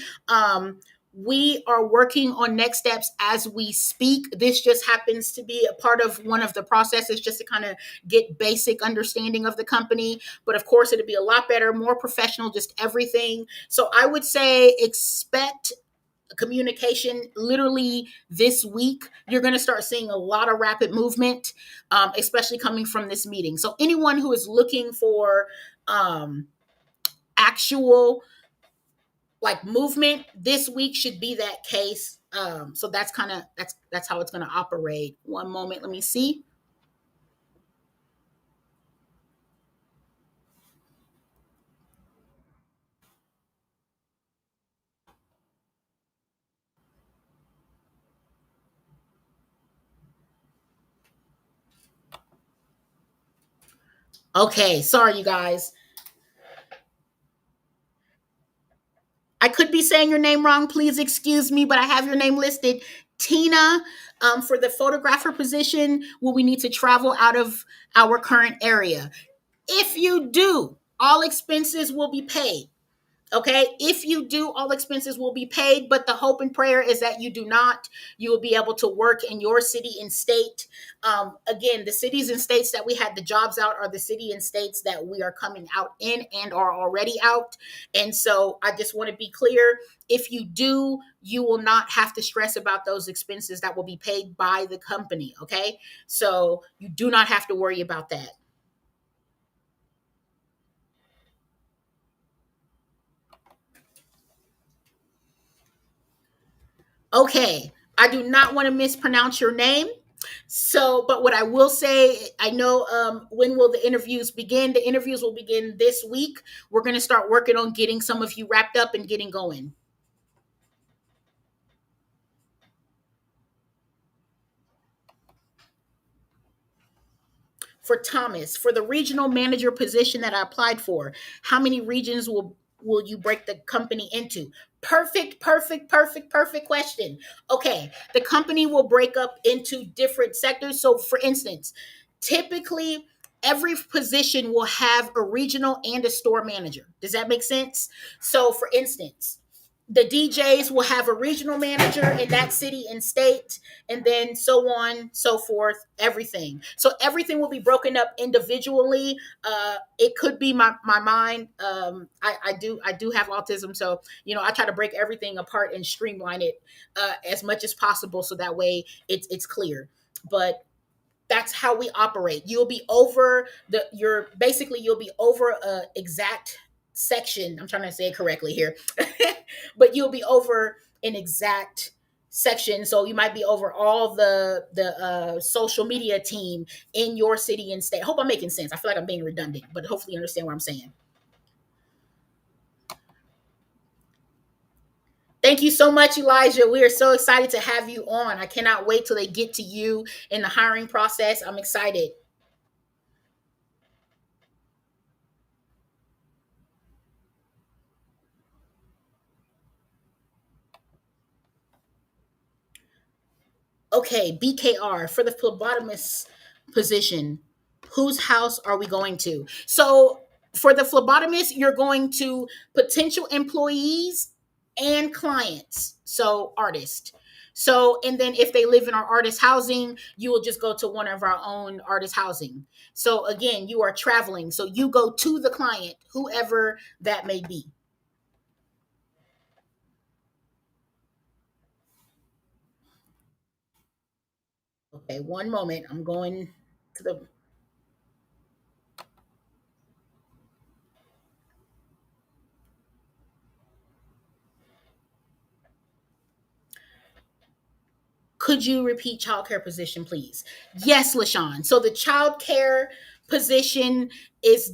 We are working on next steps as we speak. This just happens to be a part of one of the processes just to kind of get basic understanding of the company. But of course, it'll be a lot better, more professional, just everything. So I would say expect communication literally this week. You're going to start seeing a lot of rapid movement, especially coming from this meeting. So anyone who is looking for actual like movement this week should be that case. So that's kind of that's how it's going to operate. One moment, let me see. Okay, sorry you guys. I could be saying your name wrong. Please excuse me, but I have your name listed. Tina, for the photographer position, will we need to travel out of our current area? If you do, all expenses will be paid. Okay, if you do, all expenses will be paid, but the hope and prayer is that you do not. You will be able to work in your city and state. Again, the cities and states that we had the jobs out are the city and states that we are coming out in and are already out. And so I just want to be clear, if you do, you will not have to stress about those expenses that will be paid by the company. Okay, so you do not have to worry about that. Okay. I do not want to mispronounce your name. So, but what I will say, I know, when will the interviews begin? The interviews will begin this week. We're going to start working on getting some of you wrapped up and getting going. For Thomas, for the regional manager position that I applied for, how many regions will you break the company into? Perfect, perfect, perfect, perfect question. Okay, the company will break up into different sectors. So, for instance, typically every position will have a regional and a store manager. Does that make sense? So, for instance, the DJs will have a regional manager in that city and state, and then so on, so forth, everything. So everything will be broken up individually. It could be my mind. I do have autism, so I try to break everything apart and streamline it as much as possible, so that way it's clear. But that's how we operate. You'll be over the you're basically you'll be over a exact section. I'm trying to say it correctly here. But you'll be over an exact section. So you might be over all the social media team in your city and state. I hope I'm making sense. I feel like I'm being redundant, but hopefully you understand what I'm saying. Thank you so much, Elijah. We are so excited to have you on. I cannot wait till they get to you in the hiring process. I'm excited. Okay, BKR for the phlebotomist position. Whose house are we going to? So for the phlebotomist, you're going to potential employees and clients. So artists. So, and then if they live in our artist housing, you will just go to one of our own artist housing. So again, you are traveling. So you go to the client, whoever that may be. Okay, one moment. I'm going to the Could you repeat childcare position, please? Yes, LaShawn. So the childcare position is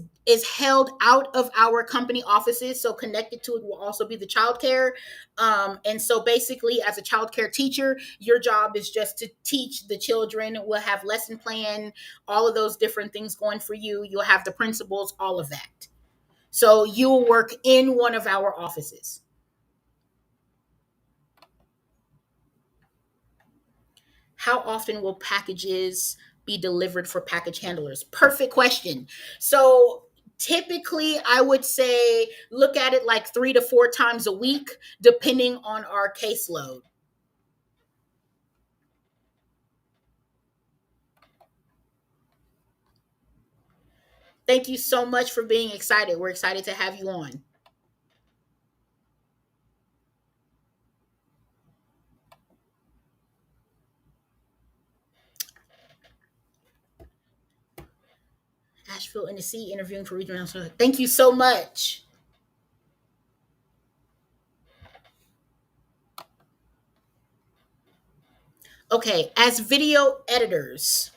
held out of our company offices. So connected to it will also be the childcare. And so basically, as a childcare teacher, your job is just to teach the children. We'll have lesson plan, all of those different things going for you. You'll have the principals, all of that. So you'll work in one of our offices. How often will packages be delivered for package handlers? Perfect question. So typically, I would say look at it like 3 to 4 times a week, depending on our caseload. Thank you so much for being excited. We're excited to have you on. Asheville, Tennessee, interviewing for regional. Thank you so much. Okay, as video editors,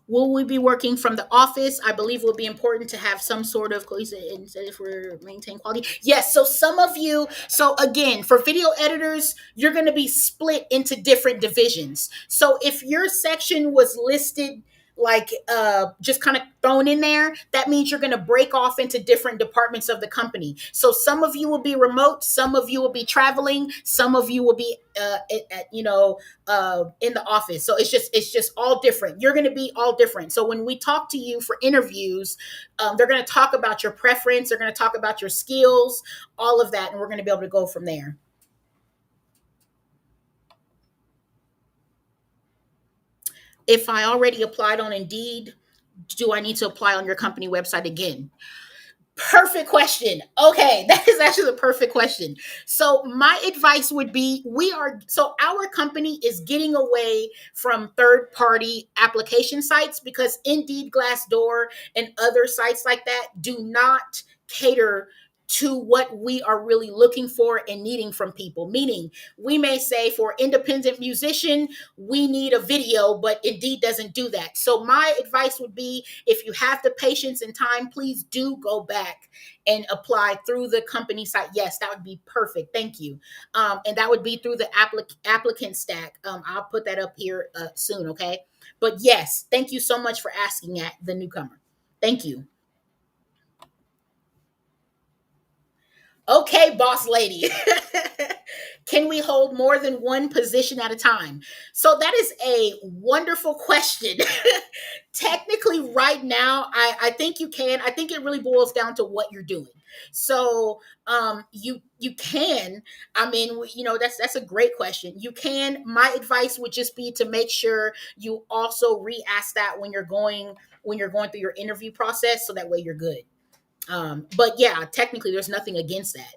will we be working from the office? I believe it will be important to have some sort of cohesive incentive for maintain quality. Yes. So some of you, so again, for video editors, you're going to be split into different divisions. So if your section was listed like just kind of thrown in there, that means you're going to break off into different departments of the company. So some of you will be remote, some of you will be traveling, some of you will be in the office. So it's just all different. You're going to be all different. So when we talk to you for interviews, they're going to talk about your preference, they're going to talk about your skills, all of that, and we're going to be able to go from there. If I already applied on Indeed, do I need to apply on your company website again? Perfect question. Okay, that is actually the perfect question. So my advice would be our company is getting away from third party application sites because Indeed, Glassdoor, and other sites like that do not cater to what we are really looking for and needing from people. Meaning, we may say for independent musician, we need a video, but Indeed doesn't do that. So my advice would be, if you have the patience and time, please do go back and apply through the company site. Yes, that would be perfect. Thank you. And that would be through the applicant stack. I'll put that up here soon. Okay. But yes, thank you so much for asking at the newcomer. Thank you. Okay, boss lady. Can we hold more than one position at a time? So that is a wonderful question. Technically, right now, I think you can. I think it really boils down to what you're doing. So you can. I mean, that's a great question. You can. My advice would just be to make sure you also re-ask that when you're going through your interview process, so that way you're good. But yeah, technically, there's nothing against that.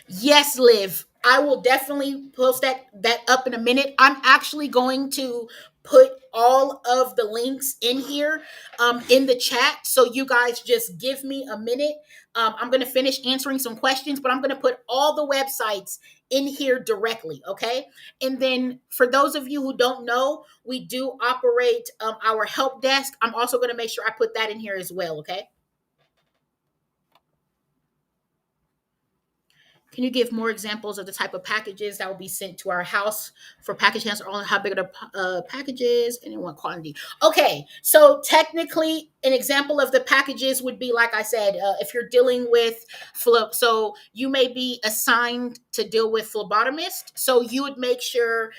Yes, Liv. I will definitely post that up in a minute. I'm actually going to put all of the links in here in the chat. So you guys just give me a minute. I'm going to finish answering some questions, but I'm going to put all the websites in here directly. Okay. And then for those of you who don't know, we do operate our help desk. I'm also going to make sure I put that in here as well. Okay. Can you give more examples of the type of packages that will be sent to our house for package answer only? How big are the packages and in what quantity? Okay, so technically, an example of the packages would be, like I said, if you're dealing with so you may be assigned to deal with phlebotomist. So you would make sure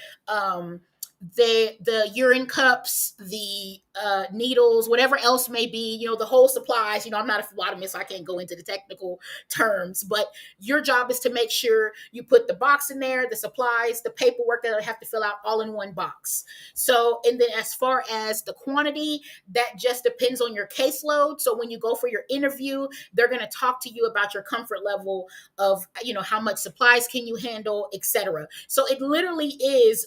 the urine cups, the needles, whatever else may be, the whole supplies. I'm not a phlebotomist, so I can't go into the technical terms, but your job is to make sure you put the box in there, the supplies, the paperwork that I have to fill out all in one box. So, and then as far as the quantity, that just depends on your caseload. So when you go for your interview, they're going to talk to you about your comfort level of, how much supplies can you handle, etc. So it literally is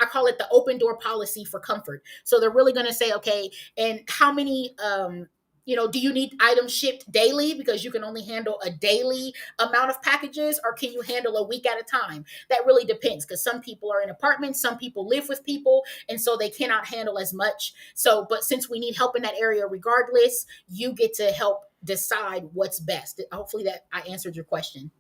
I call it the open door policy for comfort. So they're really going to say, okay, and how many do you need items shipped daily because you can only handle a daily amount of packages, or can you handle a week at a time? That really depends, because some people are in apartments, some people live with people, and so they cannot handle as much. So, but since we need help in that area regardless, you get to help decide what's best. Hopefully that I answered your question.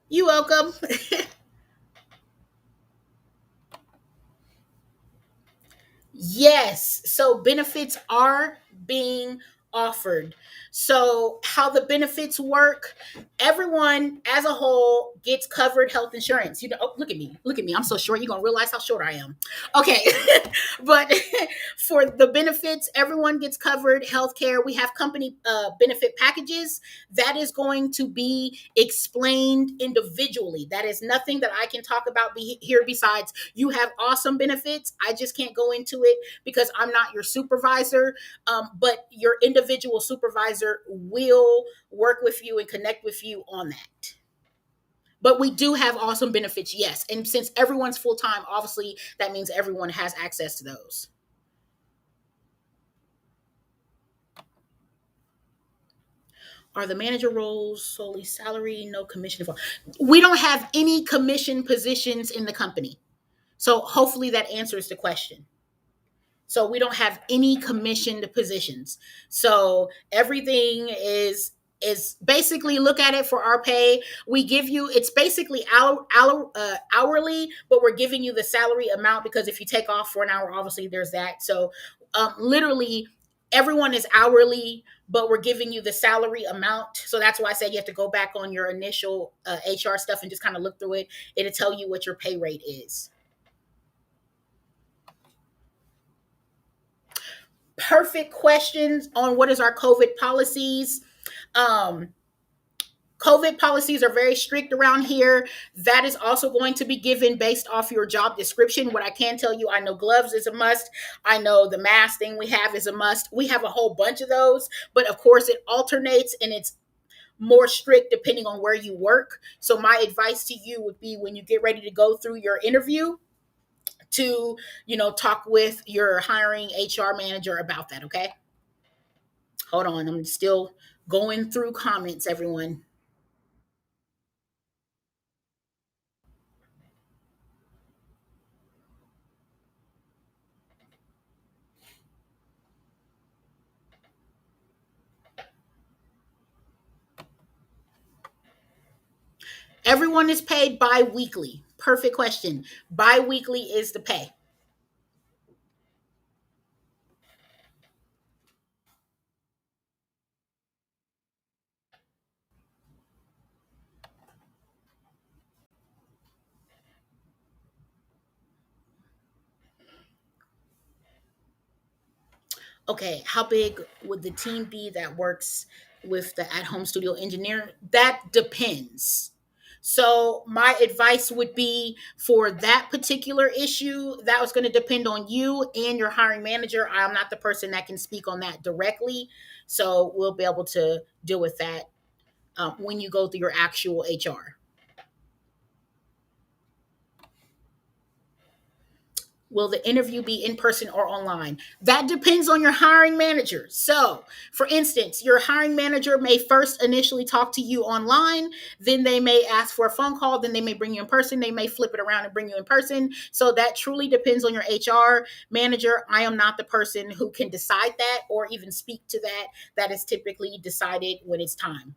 You welcome. Yes. So benefits are being offered. So, how the benefits work, everyone as a whole gets covered health insurance. Oh, look at me. Look at me. I'm so short. You're going to realize how short I am. Okay. But for the benefits, everyone gets covered healthcare. We have company benefit packages that is going to be explained individually. That is nothing that I can talk about here. Besides, you have awesome benefits. I just can't go into it because I'm not your supervisor. But your individual supervisor will work with you and connect with you on that. But we do have awesome benefits, yes. And since everyone's full time, obviously that means everyone has access to those. Are the manager roles solely salary, no commission? We don't have any commission positions in the company. So hopefully that answers the question. So we don't have any commissioned positions. So everything is basically, look at it for our pay. We give you, it's basically hourly, but we're giving you the salary amount because if you take off for an hour, obviously there's that. So literally everyone is hourly, but we're giving you the salary amount. So that's why I said you have to go back on your initial HR stuff and just kind of look through it. It'll tell you what your pay rate is. Perfect questions on what is our COVID policies. Um, COVID policies are very strict around here. That is also going to be given based off your job description. What I can tell you, I know gloves is a must. I know the mask thing we have is a must. We have a whole bunch of those, but of course it alternates and it's more strict depending on where you work. So my advice to you would be when you get ready to go through your interview to, talk with your hiring HR manager about that, okay? Hold on, I'm still going through comments, everyone. Everyone is paid bi-weekly. Perfect question. Bi-weekly is the pay. Okay, how big would the team be that works with the at-home studio engineer? That depends. So my advice would be for that particular issue, that was going to depend on you and your hiring manager. I'm not the person that can speak on that directly, so we'll be able to deal with that when you go through your actual HR. Will the interview be in person or online? That depends on your hiring manager. So, for instance, your hiring manager may first initially talk to you online, then they may ask for a phone call, then they may bring you in person, they may flip it around and bring you in person. So, that truly depends on your HR manager. I am not the person who can decide that or even speak to that. That is typically decided when it's time.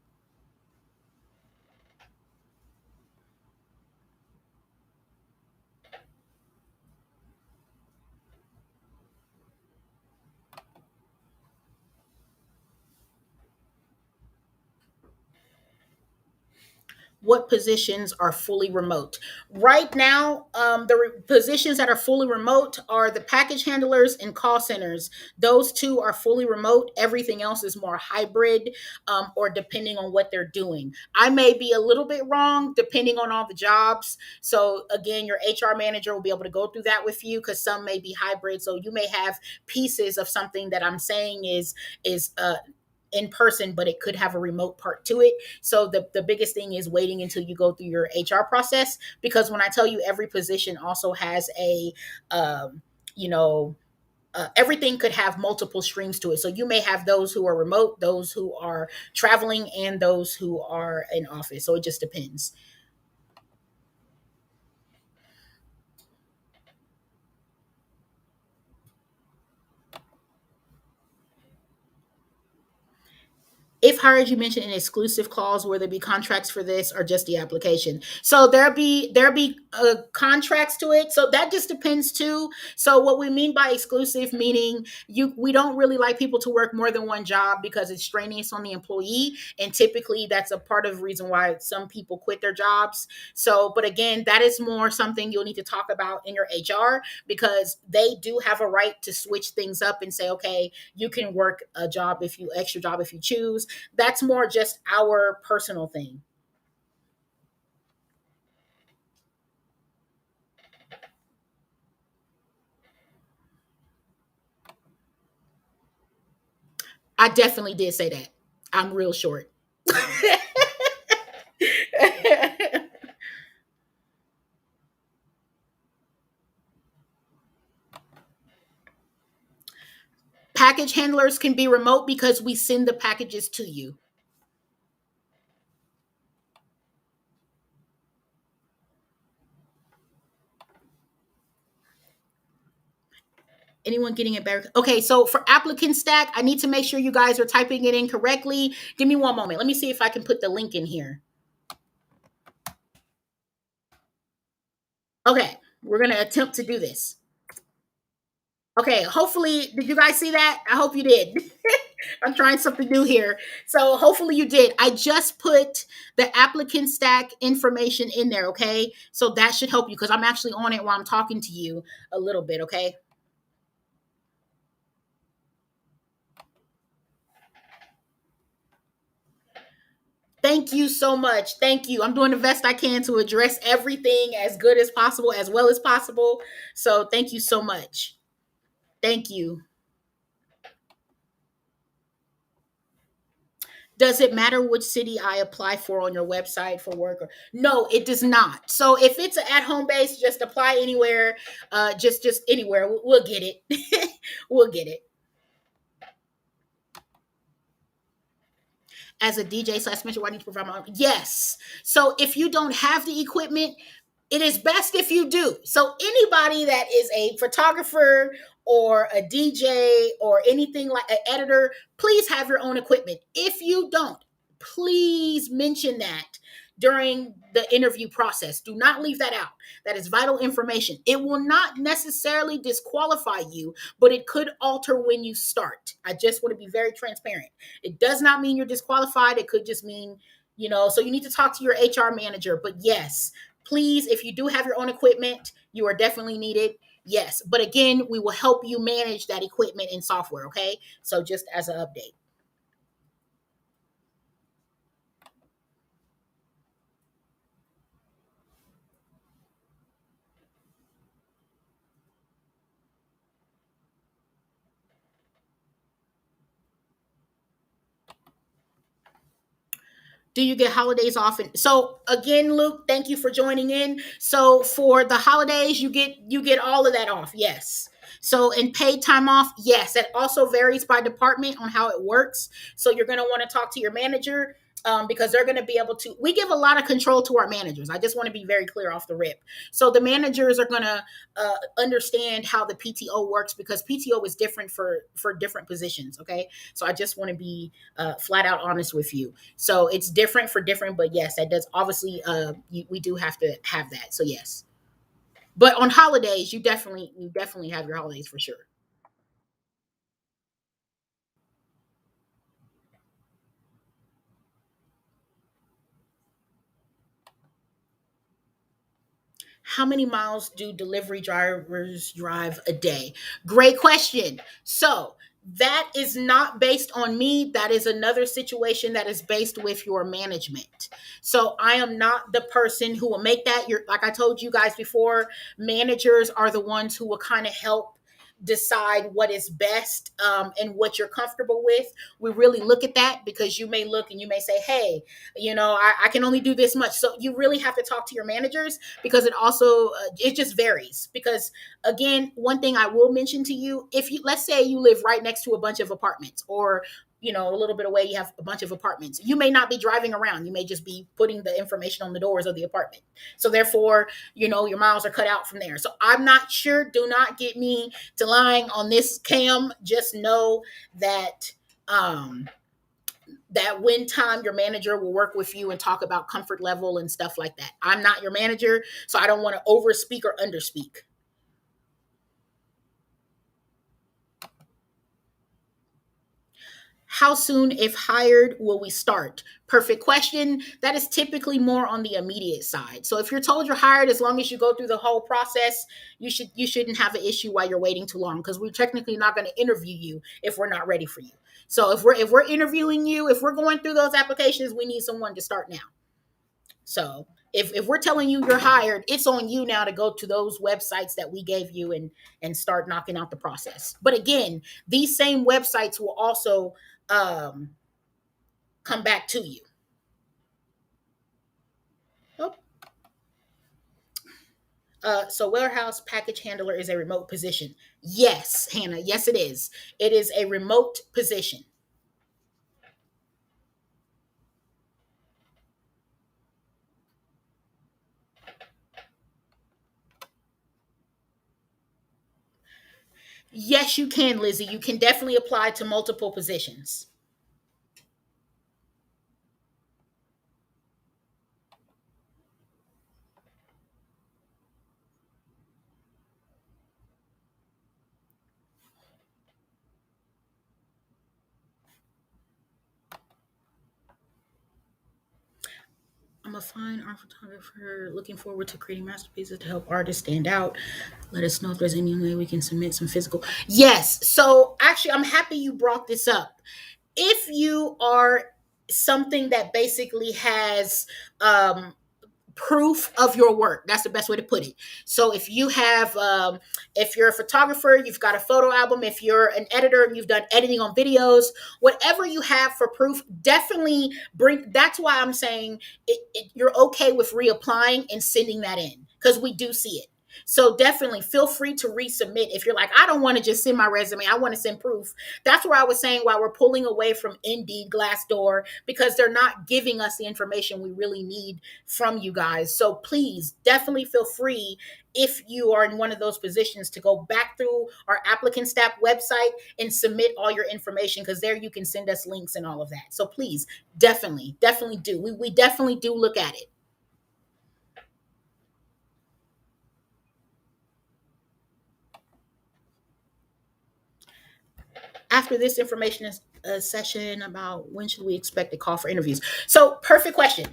What positions are fully remote? Right now, positions that are fully remote are the package handlers and call centers. Those two are fully remote. Everything else is more hybrid, or depending on what they're doing. I may be a little bit wrong depending on all the jobs. So again, your HR manager will be able to go through that with you because some may be hybrid. So you may have pieces of something that I'm saying is in person, but it could have a remote part to it. So the biggest thing is waiting until you go through your HR process, because when I tell you every position also has a, you know, everything could have multiple streams to it. So you may have those who are remote, those who are traveling, and those who are in office. So it just depends. If hired, you mentioned an exclusive clause, where there be contracts for this or just the application. So there be contracts to it. So that just depends too. So what we mean by exclusive, meaning we don't really like people to work more than one job because it's strenuous on the employee, and typically that's a part of the reason why some people quit their jobs. So, but again, that is more something you'll need to talk about in your HR, because they do have a right to switch things up and say, okay, you can work a job if you extra job if you choose. That's more just our personal thing. I definitely did say that. I'm real short. Package handlers can be remote because we send the packages to you. Anyone getting it better? Okay, so for applicant stack, I need to make sure you guys are typing it in correctly. Give me one moment. Let me see if I can put the link in here. Okay, we're going to attempt to do this. Okay, hopefully, did you guys see that? I hope you did. I'm trying something new here. So hopefully you did. I just put the applicant stack information in there, okay? So that should help you because I'm actually on it while I'm talking to you a little bit, okay? Thank you so much. Thank you. I'm doing the best I can to address everything as good as possible, as well as possible. So thank you so much. Thank you. Does it matter which city I apply for on your website for work? Or, no, it does not. So if it's an at-home base, just apply anywhere. Just anywhere. We'll get it. We'll get it. As a DJ slash mentor, I need to provide my own. Yes. So if you don't have the equipment, it is best if you do. So anybody that is a photographer or a DJ or anything like an editor, please have your own equipment. If you don't, please mention that during the interview process. Do not leave that out. That is vital information. It will not necessarily disqualify you, but it could alter when you start. I just want to be very transparent. It does not mean you're disqualified. It could just mean, so you need to talk to your HR manager. But yes, please, if you do have your own equipment, you are definitely needed. Yes. But again, we will help you manage that equipment and software. Okay. So just as an update. Do you get holidays off? And so again, Luke, thank you for joining in. So for the holidays, you get all of that off. Yes. So in paid time off, yes, it also varies by department on how it works. So you're going to want to talk to your manager, because they're going to be able to. We give a lot of control to our managers. I just want to be very clear off the rip. So the managers are going to understand how the PTO works, because PTO is different for different positions. Okay, so I just want to be flat out honest with you. So it's different for different, but yes, that does obviously we do have to have that. So yes. But on holidays, you definitely have your holidays for sure. How many miles do delivery drivers drive a day? Great question. So that is not based on me. That is another situation that is based with your management. So I am not the person who will make that. You're, like I told you guys before, managers are the ones who will kind of help decide what is best, and what you're comfortable with. We really look at that, because you may look and you may say, hey, I can only do this much. So you really have to talk to your managers, because it also it just varies. Because again, one thing I will mention to you, if you, let's say you live right next to a bunch of apartments, or a little bit away you have a bunch of apartments, you may not be driving around, you may just be putting the information on the doors of the apartment. So therefore, your miles are cut out from there. So I'm not sure. Do not get me to lying on this, Cam. Just know that that when time your manager will work with you and talk about comfort level and stuff like that. I'm not your manager, so I don't want to overspeak or underspeak. How soon, if hired, will we start? Perfect question. That is typically more on the immediate side. So if you're told you're hired, as long as you go through the whole process, you shouldn't have an issue while you're waiting too long, because we're technically not going to interview you if we're not ready for you. So if we're interviewing you, if we're going through those applications, we need someone to start now. So if we're telling you you're hired, it's on you now to go to those websites that we gave you, and start knocking out the process. But again, these same websites will also um, come back to you. Oh, so warehouse package handler is a remote position. Yes, Hannah. Yes, it is. It is a remote position. Yes, you can, Lizzie. You can definitely apply to multiple positions. I'm a fine art photographer looking forward to creating masterpieces to help artists stand out. Let us know if there's any way we can submit some physical. Yes. So actually, I'm happy you brought this up. If you are something that basically has proof of your work. That's the best way to put it. So if you have, if you're a photographer, you've got a photo album. If you're an editor and you've done editing on videos, whatever you have for proof, definitely bring. That's why I'm saying you're okay with reapplying and sending that in, because we do see it. So definitely feel free to resubmit if you're like, I don't want to just send my resume. I want to send proof. That's where I was saying why we're pulling away from Indeed, Glassdoor, because they're not giving us the information we really need from you guys. So please definitely feel free, if you are in one of those positions, to go back through our applicant staff website and submit all your information, because there you can send us links and all of that. So please definitely do. We definitely do look at it. After this information is a session about when should we expect a call for interviews. So perfect question.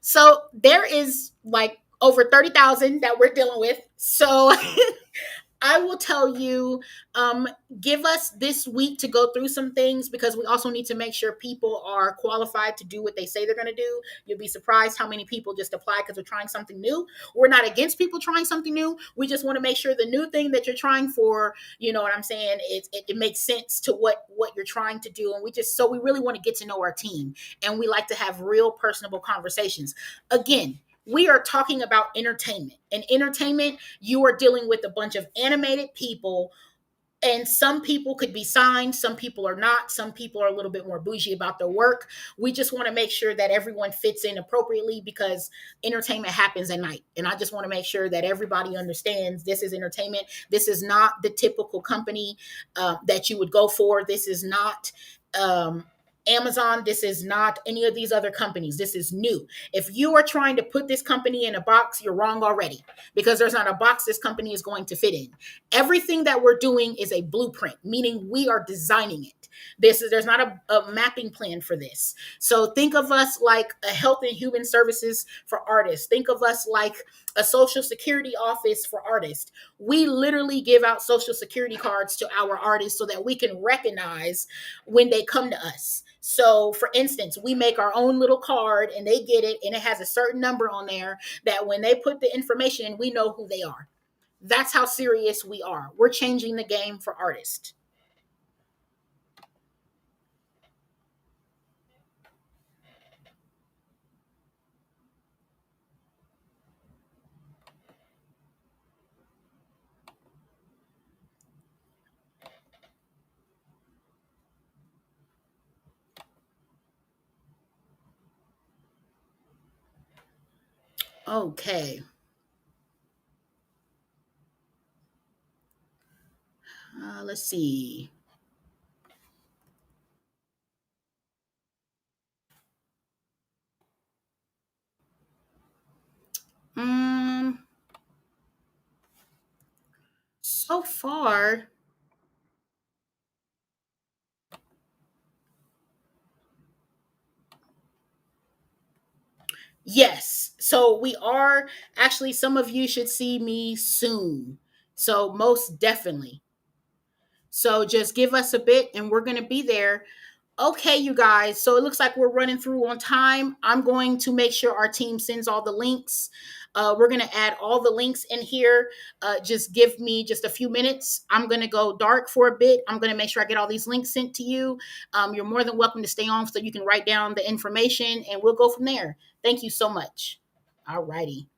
So there is like over 30,000 that we're dealing with. So I will tell you, um, give us this week to go through some things, because we also need to make sure people are qualified to do what they say they're going to do. You'll be surprised how many people just apply because they're trying something new. We're not against people trying something new. We just want to make sure the new thing that you're trying for, you know what I'm saying, it makes sense to what you're trying to do. And we really want to get to know our team, and we like to have real personable conversations. Again, we are talking about entertainment. And entertainment, you are dealing with a bunch of animated people, and some people could be signed, some people are not, some people are a little bit more bougie about their work. We just want to make sure that everyone fits in appropriately, because entertainment happens at night, and I just want to make sure that everybody understands this is entertainment. This is not the typical company that you would go for. This is not Amazon. This is not any of these other companies. This is new. If you are trying to put this company in a box, you're wrong already, because there's not a box this company is going to fit in. Everything that we're doing is a blueprint, meaning we are designing it. There's not a mapping plan for this. So think of us like a health and human services for artists. Think of us like a social security office for artists. We literally give out social security cards to our artists so that we can recognize when they come to us. So for instance, we make our own little card and they get it, and it has a certain number on there that when they put the information in, we know who they are. That's how serious we are. We're changing the game for artists. Okay. Let's see. Um, so far, yes. So we are actually, some of you should see me soon. So most definitely. So just give us a bit and we're going to be there. Okay, you guys. So it looks like we're running through on time. I'm going to make sure our team sends all the links. We're going to add all the links in here. Just give me just a few minutes. I'm going to go dark for a bit. I'm going to make sure I get all these links sent to you. You're more than welcome to stay on so you can write down the information, and we'll go from there. Thank you so much. All righty.